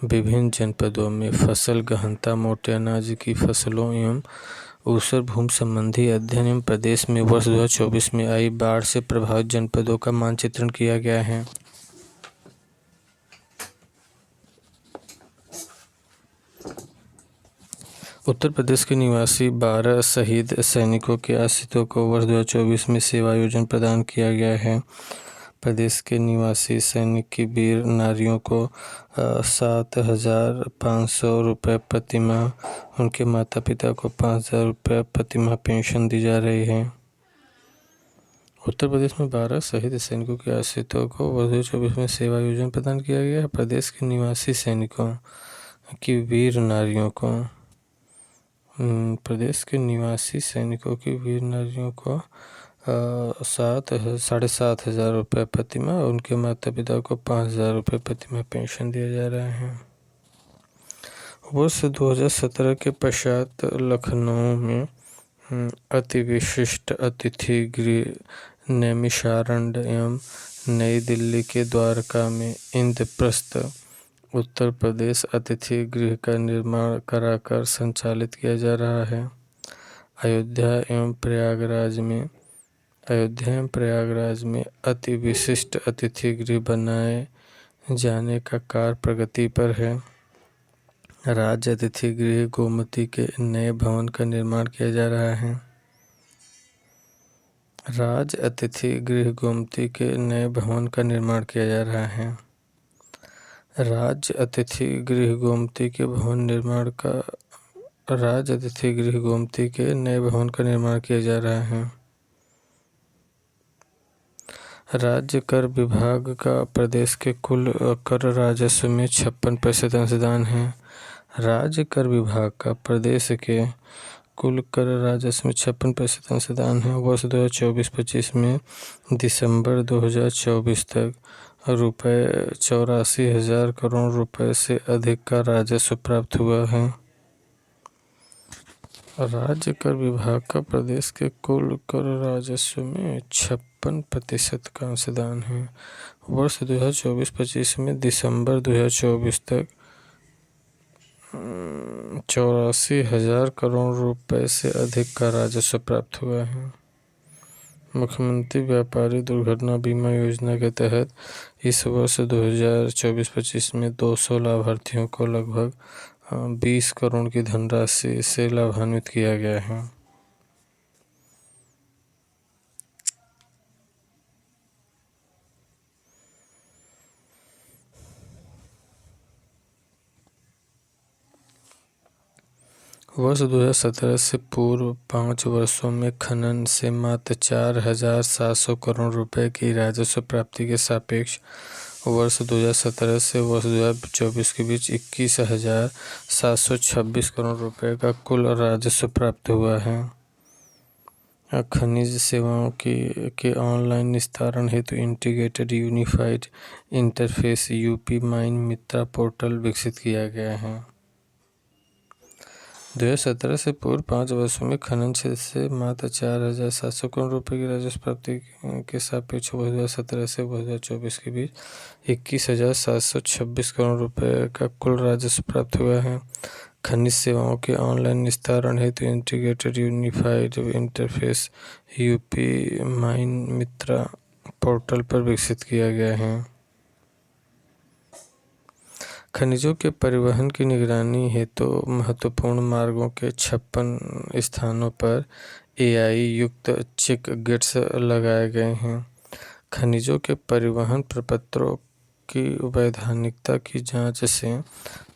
विभिन्न जनपदों में फसल गहनता, मोटे अनाज की फसलों एवं ऊसर भूमि संबंधी अध्ययन एवं प्रदेश में वर्ष 2024 में आई बाढ़ से प्रभावित जनपदों का मानचित्रण किया गया है। उत्तर प्रदेश के निवासी 12 शहीद सैनिकों के आश्रितों को वर्ष 2024 में सेवा योजना प्रदान किया गया है। प्रदेश के निवासी सैनिक की वीर नारियों को 7,500 रुपये प्रतिमाह, उनके माता पिता को 5,000 रुपये प्रतिमाह पेंशन दी जा रही है। उत्तर प्रदेश में 12 शहीद सैनिकों के आश्रितों को वर्ष 2024 में सेवा योजना प्रदान किया गया है। प्रदेश के निवासी सैनिकों की वीर नारियों को साढ़े सात हज़ार रुपये प्रतिमाह, उनके माता पिता को 5,000 रुपये प्रतिमाह पेंशन दिया जा रहा है। वर्ष 2017 के पश्चात लखनऊ में अति विशिष्ट अतिथि गृह नैमिषारण्य एवं नई दिल्ली के द्वारका में इंद्रप्रस्थ उत्तर प्रदेश अतिथि गृह का निर्माण कराकर संचालित किया जा रहा है। अयोध्या एवं प्रयागराज में अति विशिष्ट अतिथि गृह बनाए जाने का कार्य प्रगति पर है। राज्य अतिथि गृह गोमती के नए भवन का निर्माण किया जा रहा है। राज्य अतिथि गृह गोमती के नए भवन का निर्माण किया जा रहा है। राज्य अतिथि गृह गोमती के नए भवन का निर्माण किया जा रहा है। राज्य कर विभाग का प्रदेश के कुल कर राजस्व में 56% अंशदान है। राज्य कर विभाग का प्रदेश के कुल कर राजस्व में 56% अंशदान है। वर्ष 2024-25 में दिसंबर 2024 तक रुपये 84,000 करोड़ रुपए से अधिक का राजस्व प्राप्त हुआ है। राज्य कर विभाग का प्रदेश के कुल कर राजस्व में 56% का अंशदान है। वर्ष 2024-25 में दिसंबर 2024 तक 84,000 करोड़ रुपए से अधिक का राजस्व प्राप्त हुआ है। मुख्यमंत्री व्यापारी दुर्घटना बीमा योजना के तहत इस वर्ष 2024-25 में 200 लाभार्थियों को लगभग 20 करोड़ की धनराशि से लाभान्वित किया गया है। वर्ष 2017 से पूर्व 5 वर्षों में खनन से मात्र 4,700 करोड़ रुपए की राजस्व प्राप्ति के सापेक्ष वर्ष 2017 से वर्ष 2024 के बीच 21,726 करोड़ रुपए का कुल राजस्व प्राप्त हुआ है। खनिज सेवाओं के ऑनलाइन निस्तारण हेतु integrated unified interface UP mine Mitra portal विकसित किया गया है। 2017 से पूर्व 5 वर्षों में खनन क्षेत्र से मात्र 4,700 करोड़ रुपए की राजस्व प्राप्ति के सापेक्ष वर्ष 2017 से वर्ष 2024 के बीच 21,726 करोड़ रुपए का कुल राजस्व प्राप्त हुआ है। खनिज सेवाओं के ऑनलाइन निस्तारण हेतु integrated unified interface UP mine Mitra portal पर विकसित किया गया है। खनिजों के परिवहन की निगरानी हेतु महत्वपूर्ण मार्गों के 56 स्थानों पर AI युक्त चेक गेट्स लगाए गए हैं। खनिजों के परिवहन प्रपत्रों की वैधानिकता की जांच से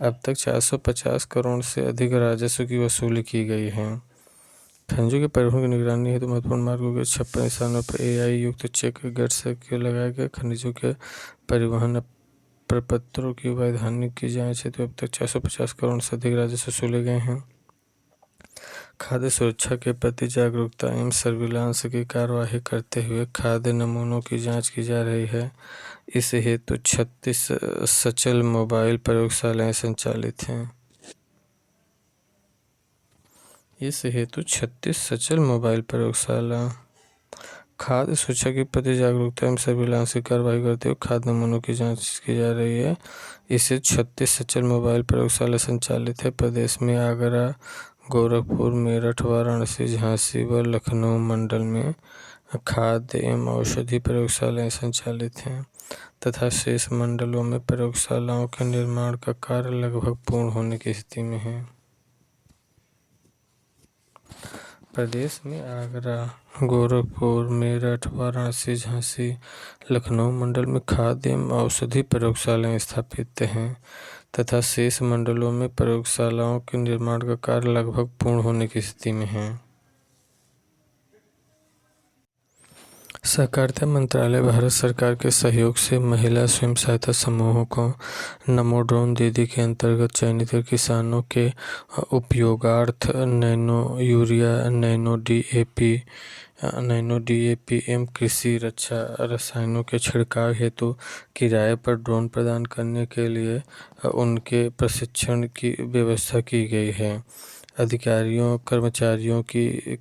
अब तक 450 करोड़ से अधिक राजस्व की वसूली की गई है। खनिजों के परिवहन की निगरानी हेतु महत्वपूर्ण मार्गों के 56 स्थानों पर AI युक्त चेक गेट्स लगाए गए। खनिजों के परिवहन प्रपत्रों की वैधानिक की जांच हेतु अब तक 450 करोड़ से अधिक राजस्व वसूले गए हैं। खाद्य सुरक्षा के प्रति जागरूकता एवं सर्विलांस की कार्यवाही करते हुए खाद्य नमूनों की जांच की जा रही है। इस हेतु 36 सचल मोबाइल प्रयोगशालाएं संचालित हैं। इस हेतु 36 सचल मोबाइल प्रयोगशाला खाद्य सुरक्षा के प्रति जागरूकता एवं सर्विलांस की कार्रवाई करते हुए खाद्य नमूनों की जांच की जा रही है। इसे 36 सचल मोबाइल प्रयोगशाला संचालित है। प्रदेश में आगरा, गोरखपुर, मेरठ, वाराणसी, झांसी व लखनऊ मंडल में खाद्य एवं औषधि प्रयोगशालाएं संचालित हैं तथा शेष मंडलों में प्रयोगशालाओं के निर्माण का कार्य लगभग पूर्ण होने की स्थिति में है। प्रदेश में आगरा, गोरखपुर, मेरठ, वाराणसी, झांसी, लखनऊ मंडल में खाद्य एवं औषधि प्रयोगशालाएं स्थापित हैं तथा शेष मंडलों में प्रयोगशालाओं के निर्माण का कार्य लगभग पूर्ण होने की स्थिति में है। सहकारिता मंत्रालय भारत सरकार के सहयोग से महिला स्वयं सहायता समूहों को नमो ड्रोन दीदी के अंतर्गत चयनित किसानों के उपयोगार्थ नैनो यूरिया, नैनो डीएपी एवं कृषि रक्षा रसायनों के छिड़काव हेतु किराए पर ड्रोन प्रदान करने के लिए उनके प्रशिक्षण की व्यवस्था की गई है। अधिकारियों कर्मचारियों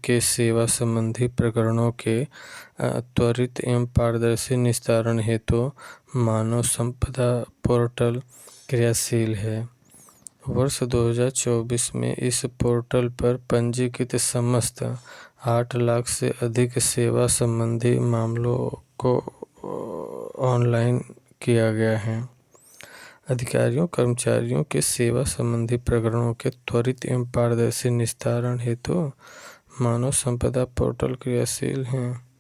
के सेवा संबंधी प्रकरणों के त्वरित एवं पारदर्शी निस्तारण हेतु मानव संपदा पोर्टल क्रियाशील है। वर्ष 2024 में इस पोर्टल पर पंजीकृत समस्त 8 लाख से अधिक सेवा संबंधी मामलों को ऑनलाइन किया गया है। अधिकारियों कर्मचारियों के सेवा संबंधी प्रकरणों के त्वरित एवं पारदर्शी निस्तारण हेतु मानव संपदा पोर्टल क्रियाशील है।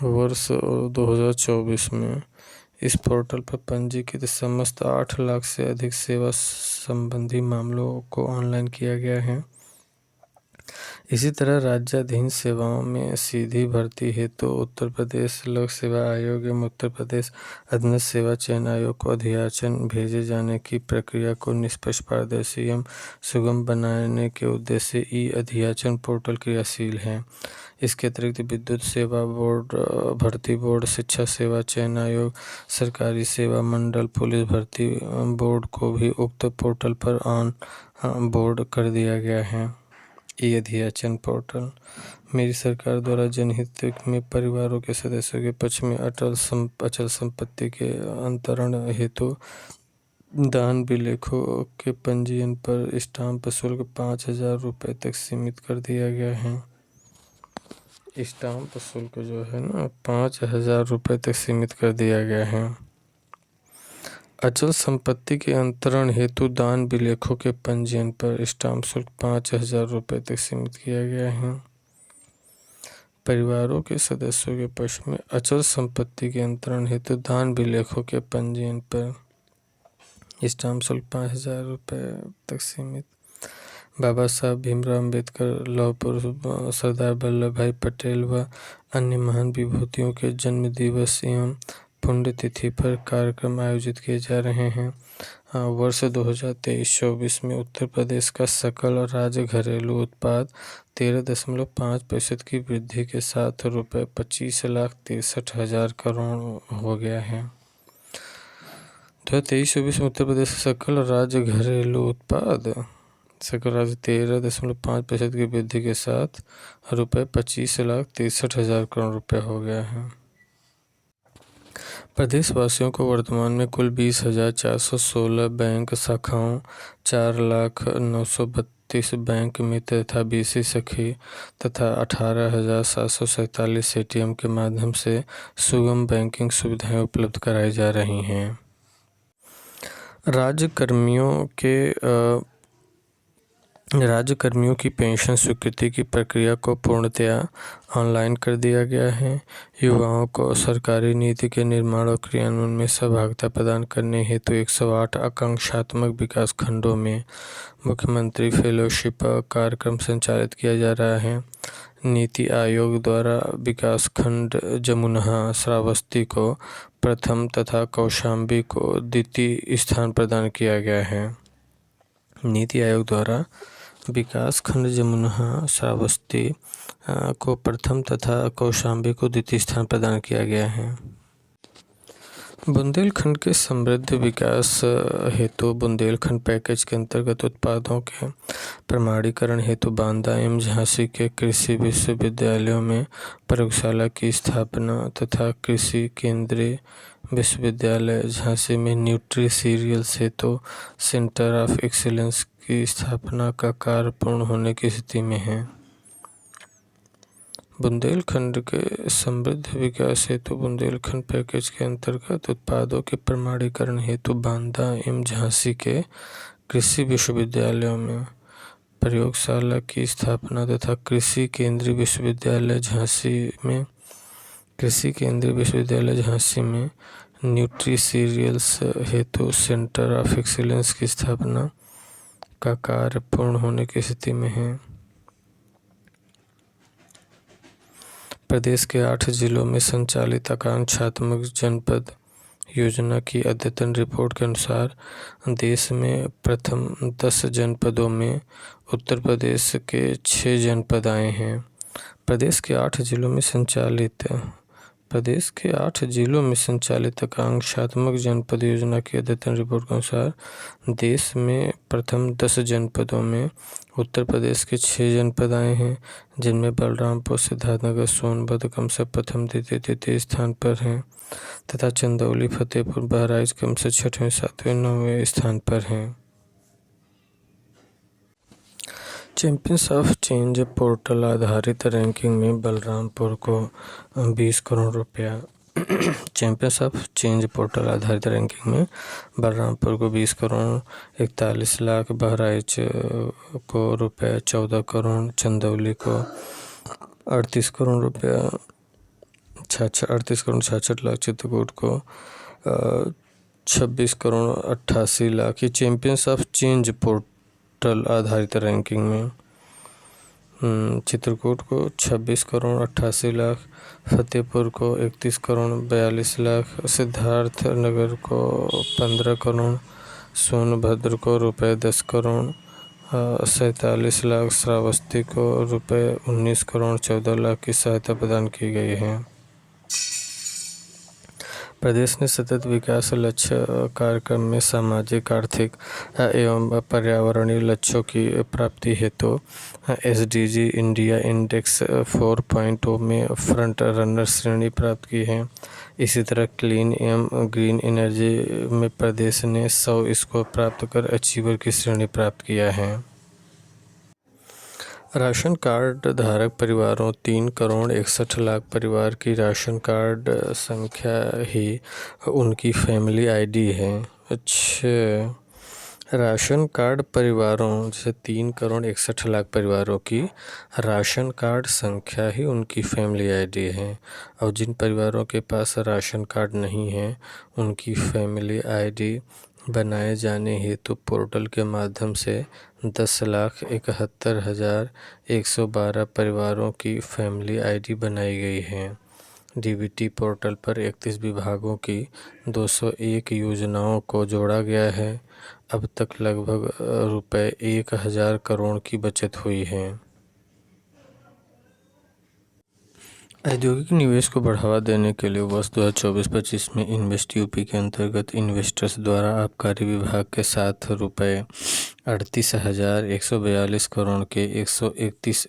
वर्ष 2024 में इस पोर्टल पर पंजीकृत समस्त 8 लाख से अधिक सेवा संबंधी मामलों को ऑनलाइन किया गया है। इसी तरह राज्याधीन सेवाओं में सीधी भर्ती हेतु उत्तर प्रदेश लोक सेवा आयोग एवं उत्तर प्रदेश अधीनस्थ सेवा चयन आयोग को अध्याचन भेजे जाने की प्रक्रिया को निष्पक्ष, पारदर्शी एवं सुगम बनाने के उद्देश्य से ई अध्याचन पोर्टल क्रियाशील है। इसके अतिरिक्त विद्युत सेवा बोर्ड, भर्ती बोर्ड, शिक्षा सेवा चयन आयोग, सरकारी सेवा मंडल, पुलिस भर्ती बोर्ड को भी उक्त पोर्टल पर ऑन बोर्ड कर दिया गया है। ई अध्याचन पोर्टल मेरी सरकार द्वारा जनहित में परिवारों के सदस्यों के पक्ष में अचल संपत्ति के अंतरण हेतु दान विलेखों के पंजीयन पर स्टाम्प शुल्क 5,000 रुपये तक सीमित कर दिया गया है। स्टाम्प शुल्क जो है ना 5,000 रुपये तक सीमित कर दिया गया है। अचल संपत्ति के अंतरण हेतु दान विलेखों के पंजीयन पर स्टाम्प शुल्क 5,000 रुपये तक सीमित किया गया है। परिवारों के सदस्यों के पक्ष में अचल संपत्ति के अंतरण हेतु दान विलेखों के पंजीयन पर स्टाम्प शुल्क 5,000 रुपये तक सीमित। बाबा साहब भीमराव अम्बेडकर, लौह पुरुष सरदार वल्लभ भाई पटेल व अन्य महान विभूतियों के जन्म दिवस एवं पुण्यतिथि पर कार्यक्रम आयोजित किए जा रहे हैं। वर्ष 2023-24 में उत्तर प्रदेश का सकल राज्य घरेलू उत्पाद 13.5% की वृद्धि के साथ रुपये 25,63,000 करोड़ हो गया है। 2023-24 में उत्तर प्रदेश का सकल राज्य घरेलू उत्पाद 13.5% की वृद्धि के साथ रुपये 25,63,000 करोड़ रुपये हो गया है। प्रदेशवासियों को वर्तमान में कुल 20,416 बैंक शाखाओं, 4,09,32 बैंक मित्र तथा BC सखी तथा 18,747 ATM के माध्यम से सुगम बैंकिंग सुविधाएं उपलब्ध कराई जा रही हैं। राज्य कर्मियों की पेंशन स्वीकृति की प्रक्रिया को पूर्णतया ऑनलाइन कर दिया गया है। युवाओं को सरकारी नीति के निर्माण और क्रियान्वयन में सहभागिता प्रदान करने हेतु 108 आकांक्षात्मक विकास खंडों में मुख्यमंत्री फेलोशिप कार्यक्रम संचालित किया जा रहा है। नीति आयोग द्वारा विकास खंड जमुनहा श्रावस्ती को प्रथम तथा कौशाम्बी को द्वितीय स्थान प्रदान किया गया है। नीति आयोग द्वारा विकास खंड जमुना श्रावस्ती को प्रथम तथा कौशाम्बी को द्वितीय स्थान प्रदान किया गया है। बुंदेलखंड के समृद्ध विकास हेतु बुंदेलखंड पैकेज के अंतर्गत उत्पादों के प्रमाणीकरण हेतु बांदा एवं झांसी के कृषि विश्वविद्यालयों में प्रयोगशाला की स्थापना तथा कृषि केंद्रीय विश्वविद्यालय झांसी में न्यूट्री सीरियल्स हेतु सेंटर ऑफ एक्सीलेंस की स्थापना का कार्य पूर्ण होने की स्थिति में है। बुंदेलखंड के समृद्ध विकास हेतु बुंदेलखंड पैकेज के अंतर्गत उत्पादों के प्रमाणीकरण हेतु बांदा एवं झांसी के कृषि विश्वविद्यालयों में प्रयोगशाला की स्थापना तथा कृषि केंद्रीय विश्वविद्यालय झांसी में न्यूट्री सीरियल्स हेतु सेंटर ऑफ एक्सीलेंस की स्थापना का कार्य पूर्ण होने की स्थिति में है। प्रदेश के 8 जिलों में संचालित आकांक्षात्मक जनपद योजना की अद्यतन रिपोर्ट के अनुसार देश में प्रथम 10 जनपदों में उत्तर प्रदेश के 6 जनपद आए हैं। प्रदेश के 8 जिलों में संचालित आकांक्षात्मक जनपद योजना की अद्यतन रिपोर्ट के अनुसार देश में प्रथम 10 जनपदों में उत्तर प्रदेश के 6 जनपद आए हैं, जिनमें बलरामपुर, सिद्धार्थनगर, सोनभद्र क्रमशः प्रथम, द्वितीय, तृतीय स्थान पर हैं तथा चंदौली, फतेहपुर, बहराइच क्रमशः 6वें, 7वें, 9वें स्थान पर हैं। चैंपियंस ऑफ चेंज पोर्टल आधारित रैंकिंग में बलरामपुर को 20 करोड़ रुपया। चैंपियंस ऑफ चेंज पोर्टल आधारित रैंकिंग में बलरामपुर को 20 करोड़ 41 लाख, बहराइच को रुपया 14 करोड़, चंदौली को 38 करोड़ रुपया 66 लाख, चित्रकूट को 26 करोड़ 88 लाख। ये चैंपियंस ऑफ चेंज पोर्टल आधारित रैंकिंग में चित्रकूट को 26 करोड़ 88 लाख, फतेहपुर को 31 करोड़ 42 लाख, सिद्धार्थनगर को 15 करोड़, सोनभद्र को रुपये 10 करोड़ 47 लाख, श्रावस्ती को रुपये 19 करोड़ 14 लाख की सहायता प्रदान की गई है। प्रदेश ने सतत विकास लक्ष्य कार्यक्रम में सामाजिक, आर्थिक एवं पर्यावरणीय लक्ष्यों की प्राप्ति हेतु SDG इंडिया इंडेक्स 4.0 में फ्रंट रनर श्रेणी प्राप्त की है। इसी तरह क्लीन एवं ग्रीन एनर्जी में प्रदेश ने 100 स्कोर प्राप्त कर अचीवर की श्रेणी प्राप्त किया है। राशन कार्ड धारक परिवारों 3 करोड़ 61 लाख परिवार की राशन कार्ड संख्या ही उनकी फैमिली आईडी है। अच्छा, राशन कार्ड परिवारों जैसे 3 करोड़ 61 लाख परिवारों की राशन कार्ड संख्या ही उनकी फैमिली आईडी है, और जिन परिवारों के पास राशन कार्ड नहीं है उनकी फैमिली आईडी बनाए जाने हेतु पोर्टल के माध्यम से 10,71,112 परिवारों की फैमिली आईडी बनाई गई है। DBT पोर्टल पर 31 विभागों की 201 योजनाओं को जोड़ा गया है। अब तक लगभग रुपये 1,000 करोड़ की बचत हुई है। औद्योगिक निवेश को बढ़ावा देने के लिए वर्ष 2024-25 में इन्वेस्ट यूपी के अंतर्गत इन्वेस्टर्स द्वारा आबकारी विभाग के साथ रुपये 38,142 करोड़ के 131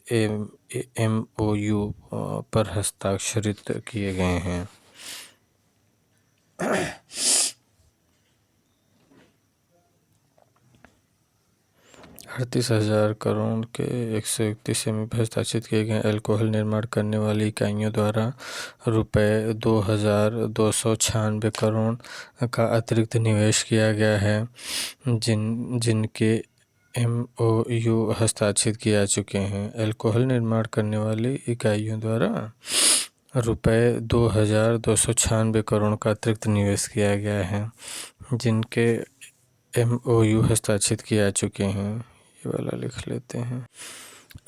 MOU पर हस्ताक्षरित किए गए हैं। 38,000 करोड़ के 131 MOU पर हस्ताक्षरित किए गए। अल्कोहल निर्माण करने वाली इकाइयों द्वारा रुपये 2,296 करोड़ का अतिरिक्त निवेश किया गया है, जिनके MOU हस्ताक्षरित किए जा चुके हैं। अल्कोहल निर्माण करने वाली इकाइयों द्वारा रुपये 2,296 करोड़ का अतिरिक्त निवेश किया गया है, जिनके MOU हस्ताक्षरित किए जा चुके हैं। ये वाला लिख लेते हैं।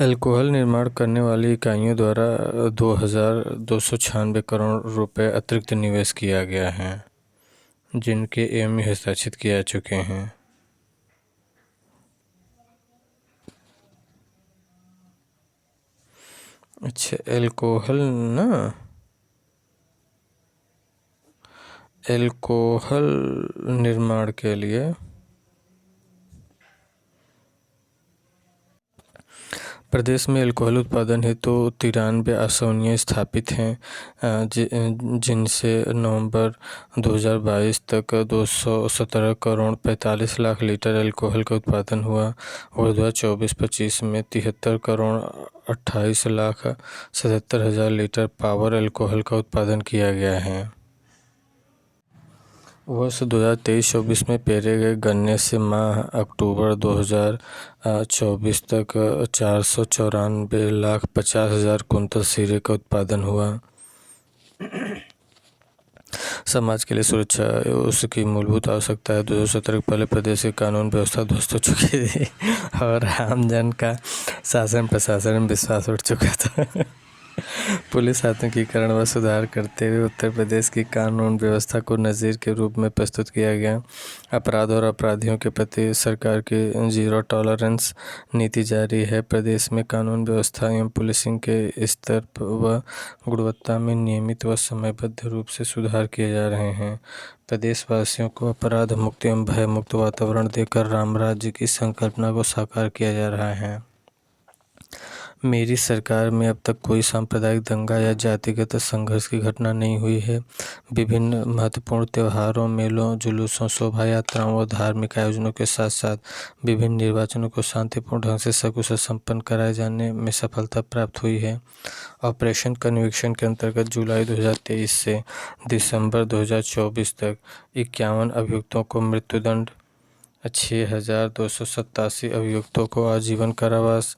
अल्कोहल निर्माण करने वाली इकाइयों द्वारा 2,296 करोड़ रुपए अतिरिक्त निवेश किया गया है, जिनके MOU हस्ताक्षरित किए जा चुके हैं। अच्छा, एल्कोहल ना, एल्कोहल निर्माण के लिए प्रदेश में एल्कोहल उत्पादन हेतु 93 आसनियाँ स्थापित हैं, जिनसे नवंबर 2022 तक 217 करोड़ 45 लाख लीटर एल्कोहल का उत्पादन हुआ और 2024-25 में 73 करोड़ 28 लाख 77 हज़ार लीटर पावर एल्कोहल का उत्पादन किया गया है। वर्ष 2023-24 में पेरे गए गन्ने से माह अक्टूबर 2024 तक 494 लाख 50 हज़ार कुंतल शीरे का उत्पादन हुआ। समाज के लिए सुरक्षा उसकी मूलभूत आवश्यकता है। 2017 के पहले प्रदेश की कानून व्यवस्था ध्वस्त हो चुकी थी और आमजन का शासन प्रशासन में विश्वास उठ चुका था। पुलिस आधुनिकीकरण व सुधार करते हुए उत्तर प्रदेश की कानून व्यवस्था को नज़ीर के रूप में प्रस्तुत किया गया। अपराध और अपराधियों के प्रति सरकार की जीरो टॉलरेंस नीति जारी है। प्रदेश में कानून व्यवस्था एवं पुलिसिंग के स्तर व गुणवत्ता में नियमित व समयबद्ध रूप से सुधार किए जा रहे हैं। प्रदेशवासियों को अपराध मुक्त एवं भय मुक्त वातावरण देकर राम राज्य की संकल्पना को साकार किया जा रहा है। मेरी सरकार में अब तक कोई सांप्रदायिक दंगा या जातिगत संघर्ष की घटना नहीं हुई है। विभिन्न महत्वपूर्ण त्योहारों, मेलों, जुलूसों, शोभा यात्राओं व धार्मिक आयोजनों के साथ साथ विभिन्न निर्वाचनों को शांतिपूर्ण ढंग से सकुशल संपन्न कराए जाने में सफलता प्राप्त हुई है। ऑपरेशन कन्विक्शन के अंतर्गत जुलाई 2023 से दिसंबर 2024 तक 51 अभियुक्तों को मृत्युदंड, 6,287 अभियुक्तों को आजीवन कारावास,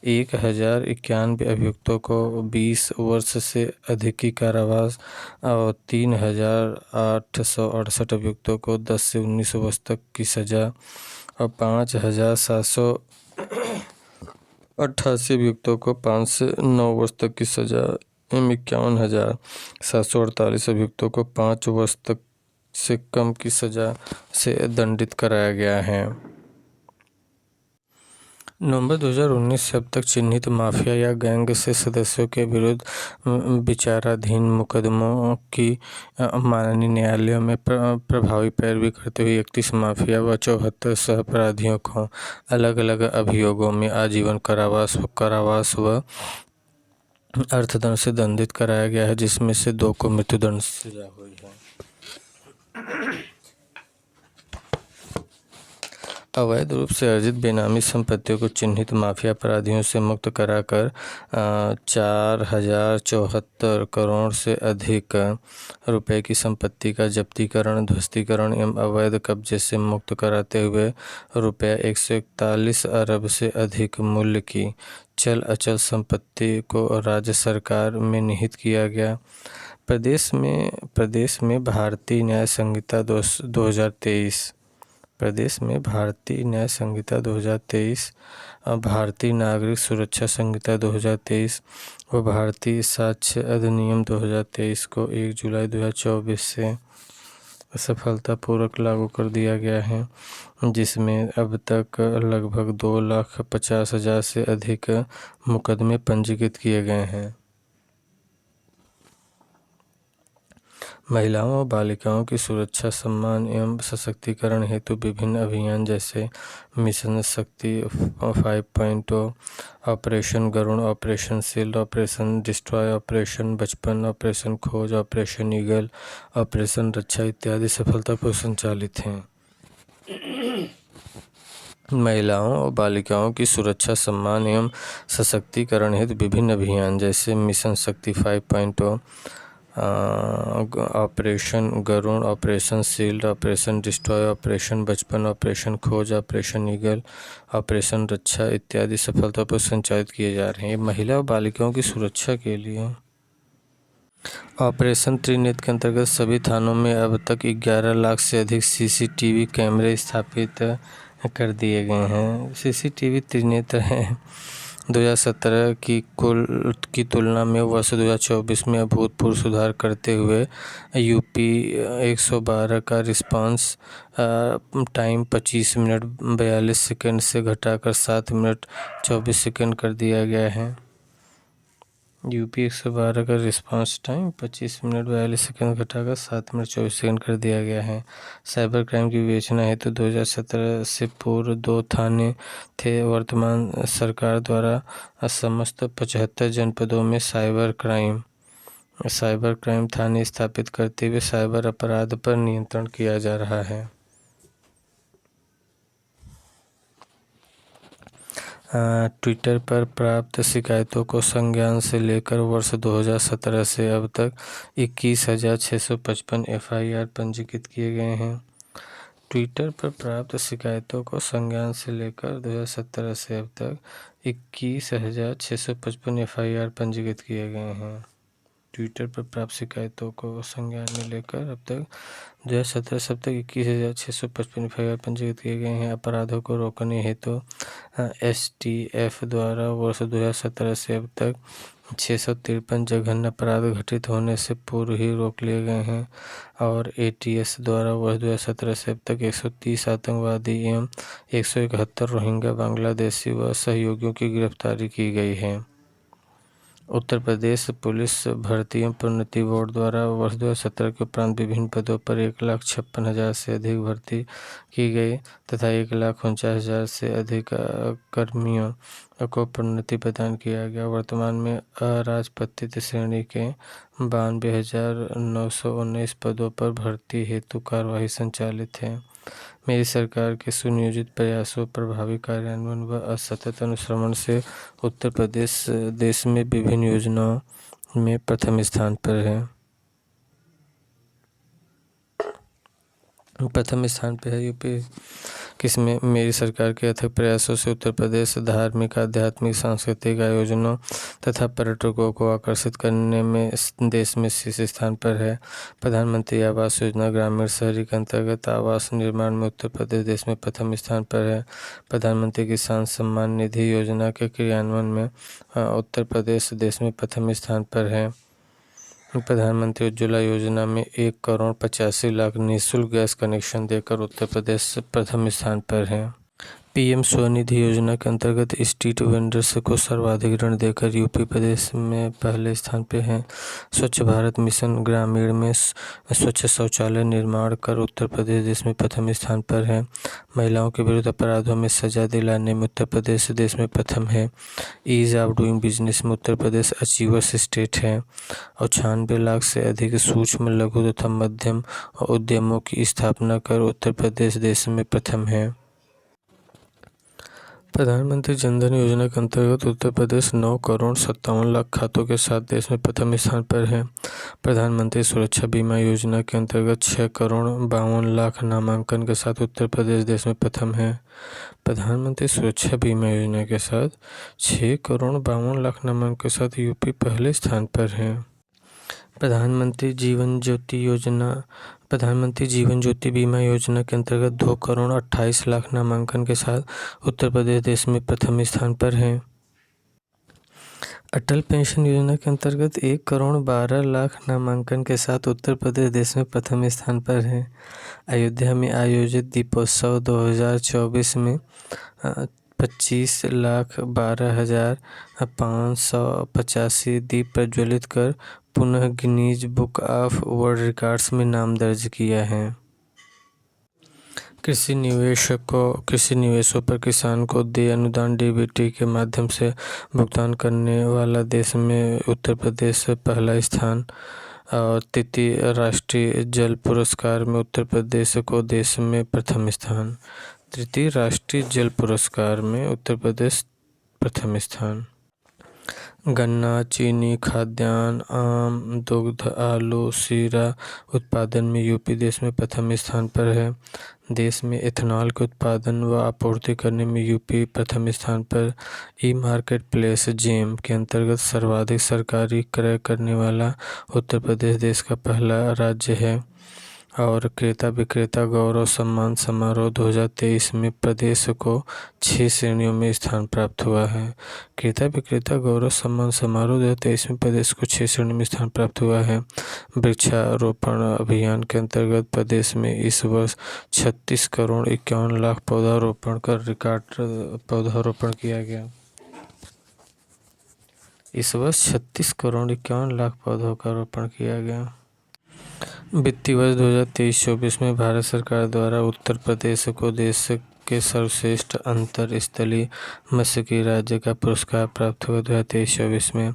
1,091 अभियुक्तों को 20 वर्ष से अधिक की कारावास और 3,868 अभियुक्तों को 10 से 19 वर्ष तक की सज़ा और 5,788 अभियुक्तों को 5 से 9 वर्ष तक की सज़ा एवं 51,748 अभियुक्तों को 5 वर्ष तक से कम की सज़ा से दंडित कराया गया है। नवंबर 2019 से अब तक चिन्हित माफिया या गैंग से सदस्यों के विरुद्ध विचाराधीन मुकदमों की माननीय न्यायालयों में प्रभावी पैरवी करते हुए 31 माफिया व 74 सह अपराधियों को अलग अलग अभियोगों में आजीवन कारावास व अर्थदंड से दंडित कराया गया है, जिसमें से 2 को मृत्युदंड से सजा हुई है। अवैध रूप से अर्जित बेनामी संपत्तियों को चिन्हित माफिया अपराधियों से मुक्त कराकर 4,074 करोड़ से अधिक रुपए की संपत्ति का जब्तीकरण, ध्वस्तीकरण एवं अवैध कब्जे से मुक्त कराते हुए रुपया 141 अरब से अधिक मूल्य की चल अचल संपत्ति को राज्य सरकार में निहित किया गया। प्रदेश में भारतीय न्याय संहिता 2023 प्रदेश में भारतीय न्याय संहिता 2023, भारतीय नागरिक सुरक्षा संहिता 2023 व भारतीय साक्ष्य अधिनियम 2023 को 1 जुलाई 2024 से सफलतापूर्वक लागू कर दिया गया है, जिसमें अब तक लगभग 2,50,000 से अधिक मुकदमे पंजीकृत किए गए हैं। महिलाओं और बालिकाओं की सुरक्षा, सम्मान एवं सशक्तिकरण हेतु विभिन्न अभियान जैसे mission Shakti 5.0, operation Garun, operation shield, operation destroy, operation Bachpan, operation Khoj, operation eagle, operation Raksha इत्यादि सफलतापूर्वक संचालित हैं। महिलाओं और बालिकाओं की सुरक्षा, सम्मान एवं सशक्तिकरण हेतु विभिन्न अभियान जैसे mission Shakti 5.0, operation Garun, operation shield, operation destroy, operation Bachpan, operation Khoj, operation eagle, operation Raksha इत्यादि सफलतापूर्वक संचालित किए जा रहे हैं। महिला और बालिकाओं की सुरक्षा के लिए ऑपरेशन त्रिनेत्र के अंतर्गत सभी थानों में अब तक 11 लाख से अधिक CCTV कैमरे स्थापित कर दिए गए हैं। CCTV त्रिनेत्र हैं 2017 की तुलना में वर्ष 2024 में अभूतपूर्व सुधार करते हुए UP 112 का रिस्पांस टाइम 25 मिनट 42 सेकंड से घटाकर 7 मिनट 24 सेकंड कर दिया गया है। यूपी 112 का रिस्पांस टाइम 25 मिनट 42 सेकंड घटाकर 7 मिनट 24 सेकंड कर दिया गया है। साइबर क्राइम की विवेचना हेतु 2017 से पूर्व 2 थाने थे। वर्तमान सरकार द्वारा समस्त 75 जनपदों में साइबर क्राइम थाने स्थापित करते हुए साइबर अपराध पर नियंत्रण किया जा रहा है। ट्विटर पर प्राप्त शिकायतों को संज्ञान से लेकर वर्ष 2017 से अब तक 21,655 FIR पंजीकृत किए गए हैं। ट्विटर पर प्राप्त शिकायतों को संज्ञान से लेकर 2017 से अब तक 21,655 FIR पंजीकृत किए गए हैं। ट्विटर पर प्राप्त शिकायतों को संज्ञान में लेकर अब तक 2017 से अब तक 21,655 FIR पंजीकृत किए गए हैं। अपराधों को रोकने हेतु STF द्वारा वर्ष 2017 से अब तक 653 जघन्य अपराध घटित होने से पूर्व ही रोक लिए गए हैं और ATS द्वारा वर्ष 2017 से अब तक 130 आतंकवादी एवं 171 रोहिंग्या बांग्लादेशी व सहयोगियों की गिरफ्तारी की गई है। उत्तर प्रदेश पुलिस भर्ती एवं प्रोन्नति बोर्ड द्वारा वर्ष 2017 के उपरांत विभिन्न पदों पर 1,56,000 से अधिक भर्ती की गई तथा 1,49,000 से अधिक कर्मियों को प्रोन्नति प्रदान किया गया। वर्तमान में अराजपत्रित श्रेणी के 92,919 पदों पर भर्ती हेतु कार्यवाही संचालित है। मेरी सरकार के सुनियोजित प्रयासों, प्रभावी कार्यान्वयन व सतत अनुश्रवण से उत्तर प्रदेश देश में विभिन्न योजनाओं में प्रथम स्थान पर है। यूपी किसमें मेरी सरकार के अथक प्रयासों से उत्तर प्रदेश धार्मिक, आध्यात्मिक, सांस्कृतिक आयोजनों तथा पर्यटकों को आकर्षित करने में देश में शीर्ष स्थान पर है। प्रधानमंत्री आवास योजना ग्रामीण शहरी के अंतर्गत आवास निर्माण में उत्तर प्रदेश देश में प्रथम स्थान पर है। प्रधानमंत्री किसान सम्मान निधि योजना के क्रियान्वयन में उत्तर प्रदेश देश में प्रथम स्थान पर है। प्रधानमंत्री उज्ज्वला योजना में 1,85,00,000 निःशुल्क गैस कनेक्शन देकर उत्तर प्रदेश प्रथम स्थान पर है। PM स्वनिधि योजना के अंतर्गत स्ट्रीट वेंडर्स को सर्वाधिक ऋण देकर यूपी प्रदेश में पहले स्थान पर है। स्वच्छ भारत मिशन ग्रामीण में स्वच्छ शौचालय निर्माण कर उत्तर प्रदेश देश में प्रथम स्थान पर है। महिलाओं के विरुद्ध अपराधों में सजा दिलाने में उत्तर प्रदेश देश में प्रथम है। ईज ऑफ डूइंग बिजनेस में उत्तर प्रदेश अचीवर्स स्टेट है और 96 लाख से अधिक सूक्ष्म, लघु तथा मध्यम उद्यमों की स्थापना कर उत्तर प्रदेश देश में प्रथम है। प्रधानमंत्री जनधन योजना के अंतर्गत उत्तर प्रदेश 9,57,00,000 खातों के साथ देश में प्रथम स्थान पर है। प्रधानमंत्री सुरक्षा बीमा योजना के अंतर्गत 6,52,00,000 नामांकन के साथ उत्तर प्रदेश देश में प्रथम है। प्रधानमंत्री सुरक्षा बीमा योजना के साथ 6,52,00,000 नामांकन के साथ यूपी पहले स्थान पर है। प्रधानमंत्री जीवन ज्योति बीमा योजना के अंतर्गत 2,28,00,000 नामांकन के साथ उत्तर प्रदेश देश में प्रथम स्थान पर है। अटल पेंशन योजना के अंतर्गत 1,12,00,000 नामांकन के साथ उत्तर प्रदेश देश में प्रथम स्थान पर है। अयोध्या में आयोजित दीपोत्सव 2024 में 25,12,585 दीप प्रज्वलित कर पुनः Guinness book of world records में नाम दर्ज किया है। कृषि निवेशों पर किसान को देय अनुदान DBT के माध्यम से भुगतान करने वाला देश में उत्तर प्रदेश पहला स्थान और तृतीय राष्ट्रीय जल पुरस्कार में उत्तर प्रदेश को देश में प्रथम स्थान। तृतीय राष्ट्रीय जल पुरस्कार में उत्तर प्रदेश प्रथम स्थान। गन्ना, चीनी, खाद्यान्न, आम, दुग्ध, आलू, शीरा उत्पादन में यूपी देश में प्रथम स्थान पर है। देश में इथेनॉल के उत्पादन व आपूर्ति करने में यूपी प्रथम स्थान पर। मार्केट प्लेस जेम के अंतर्गत सर्वाधिक सरकारी क्रय करने वाला उत्तर प्रदेश देश का पहला राज्य है और क्रेता विक्रेता गौरव सम्मान समारोह 2023 में प्रदेश को 6 श्रेणियों में स्थान प्राप्त हुआ है। क्रेता विक्रेता गौरव सम्मान समारोह 2023 में प्रदेश को 6 श्रेणियों में स्थान प्राप्त हुआ है। वृक्षारोपण अभियान के अंतर्गत प्रदेश में इस वर्ष 36,51,00,000 पौधारोपण कर रिकॉर्ड पौधारोपण किया गया। इस वर्ष 36,51,00,000 पौधों का रोपण किया गया। वित्तीय वर्ष 2023-24 में भारत सरकार द्वारा उत्तर प्रदेश को देश के सर्वश्रेष्ठ अंतर स्थलीय मत्स्यिकी राज्य का पुरस्कार प्राप्त हुआ। 2023-24 में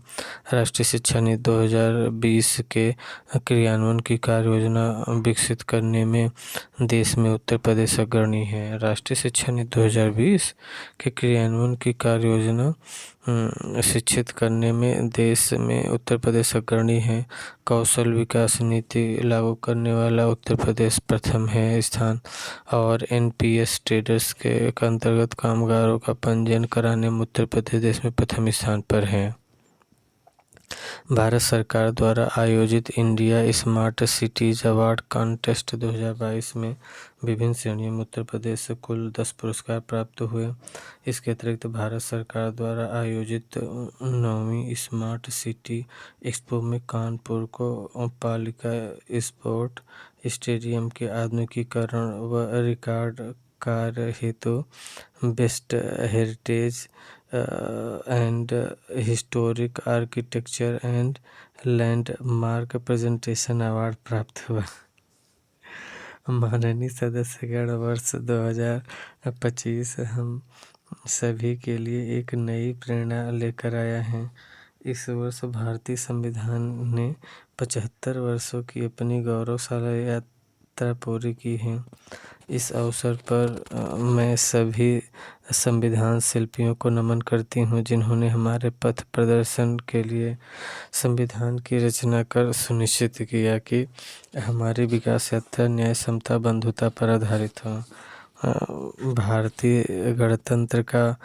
राष्ट्रीय शिक्षा नीति 2020 के क्रियान्वयन की कार्य योजना विकसित करने में देश में उत्तर प्रदेश अग्रणी है। राष्ट्रीय शिक्षा नीति 2020 के क्रियान्वयन की कार्य योजना शिक्षित करने में देश में उत्तर प्रदेश अग्रणी है। कौशल विकास नीति लागू करने वाला उत्तर प्रदेश प्रथम है स्थान और एनपीएस ट्रेडर्स के अंतर्गत कामगारों का पंजीयन कराने में उत्तर प्रदेश देश में प्रथम स्थान पर है। भारत सरकार द्वारा आयोजित India smart cities award contest 2022 में विभिन्न श्रेणियों में उत्तर प्रदेश से कुल 10 पुरस्कार प्राप्त हुए। इसके अतिरिक्त भारत सरकार द्वारा आयोजित 9वीं स्मार्ट सिटी एक्सपो में कानपुर को पालिका स्पोर्ट स्टेडियम के आधुनिकीकरण व रिकॉर्ड कार्य हेतु best heritage and historic architecture and landmark presentation award प्राप्त हुआ। माननीय सदस्यगण, वर्ष 2025 हम सभी के लिए एक नई प्रेरणा लेकर आया है। इस वर्ष भारतीय संविधान ने 75 वर्षों की अपनी गौरवशाली यात्रा पूरी की है। इस अवसर पर मैं सभी संविधान शिल्पियों को नमन करती हूँ, जिन्होंने हमारे पथ प्रदर्शन के लिए संविधान की रचना कर सुनिश्चित किया कि हमारी विकास यात्रा न्याय, समता, बंधुता पर आधारित हो। भारतीय गणतंत्र का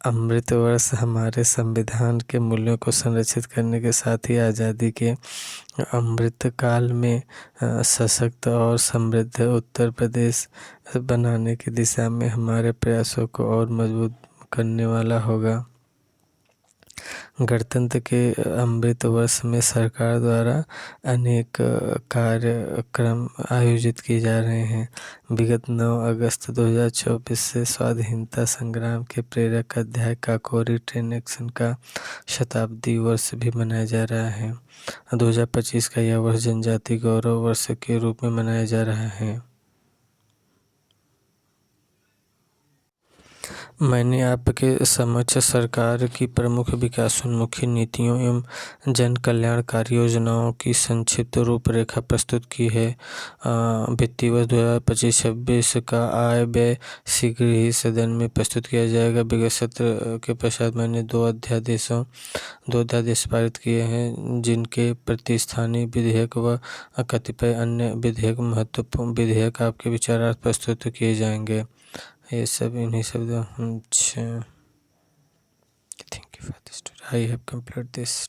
अमृत वर्ष हमारे संविधान के मूल्यों को संरक्षित करने के साथ ही आज़ादी के अमृत काल में सशक्त और समृद्ध उत्तर प्रदेश बनाने की दिशा में हमारे प्रयासों को और मजबूत करने वाला होगा। गणतंत्र के अमृत वर्ष में सरकार द्वारा अनेक कार्यक्रम आयोजित किए जा रहे हैं। विगत 9 अगस्त 2024 से स्वाधीनता संग्राम के प्रेरक अध्याय काकोरी ट्रेन एक्शन का शताब्दी वर्ष भी मनाया जा रहा है। 2025 का यह वर्ष जनजाति गौरव वर्ष के रूप में मनाया जा रहा है। मैंने आपके समक्ष सरकार की प्रमुख विकासोन्मुखी नीतियों एवं जन कल्याणकारी योजनाओं की संक्षिप्त रूपरेखा प्रस्तुत की है। वित्तीय वर्ष 2025-26 का आय व्यय शीघ्र ही सदन में प्रस्तुत किया जाएगा। विगत सत्र के पश्चात मैंने 2 अध्यादेश पारित किए हैं, जिनके प्रतिस्थानी विधेयक व कतिपय अन्य विधेयक महत्वपूर्ण विधेयक आपके विचारार्थ प्रस्तुत किए जाएंगे। ये सब इन्हीं शब्दों। अच्छा, thank you for this. I have completed this.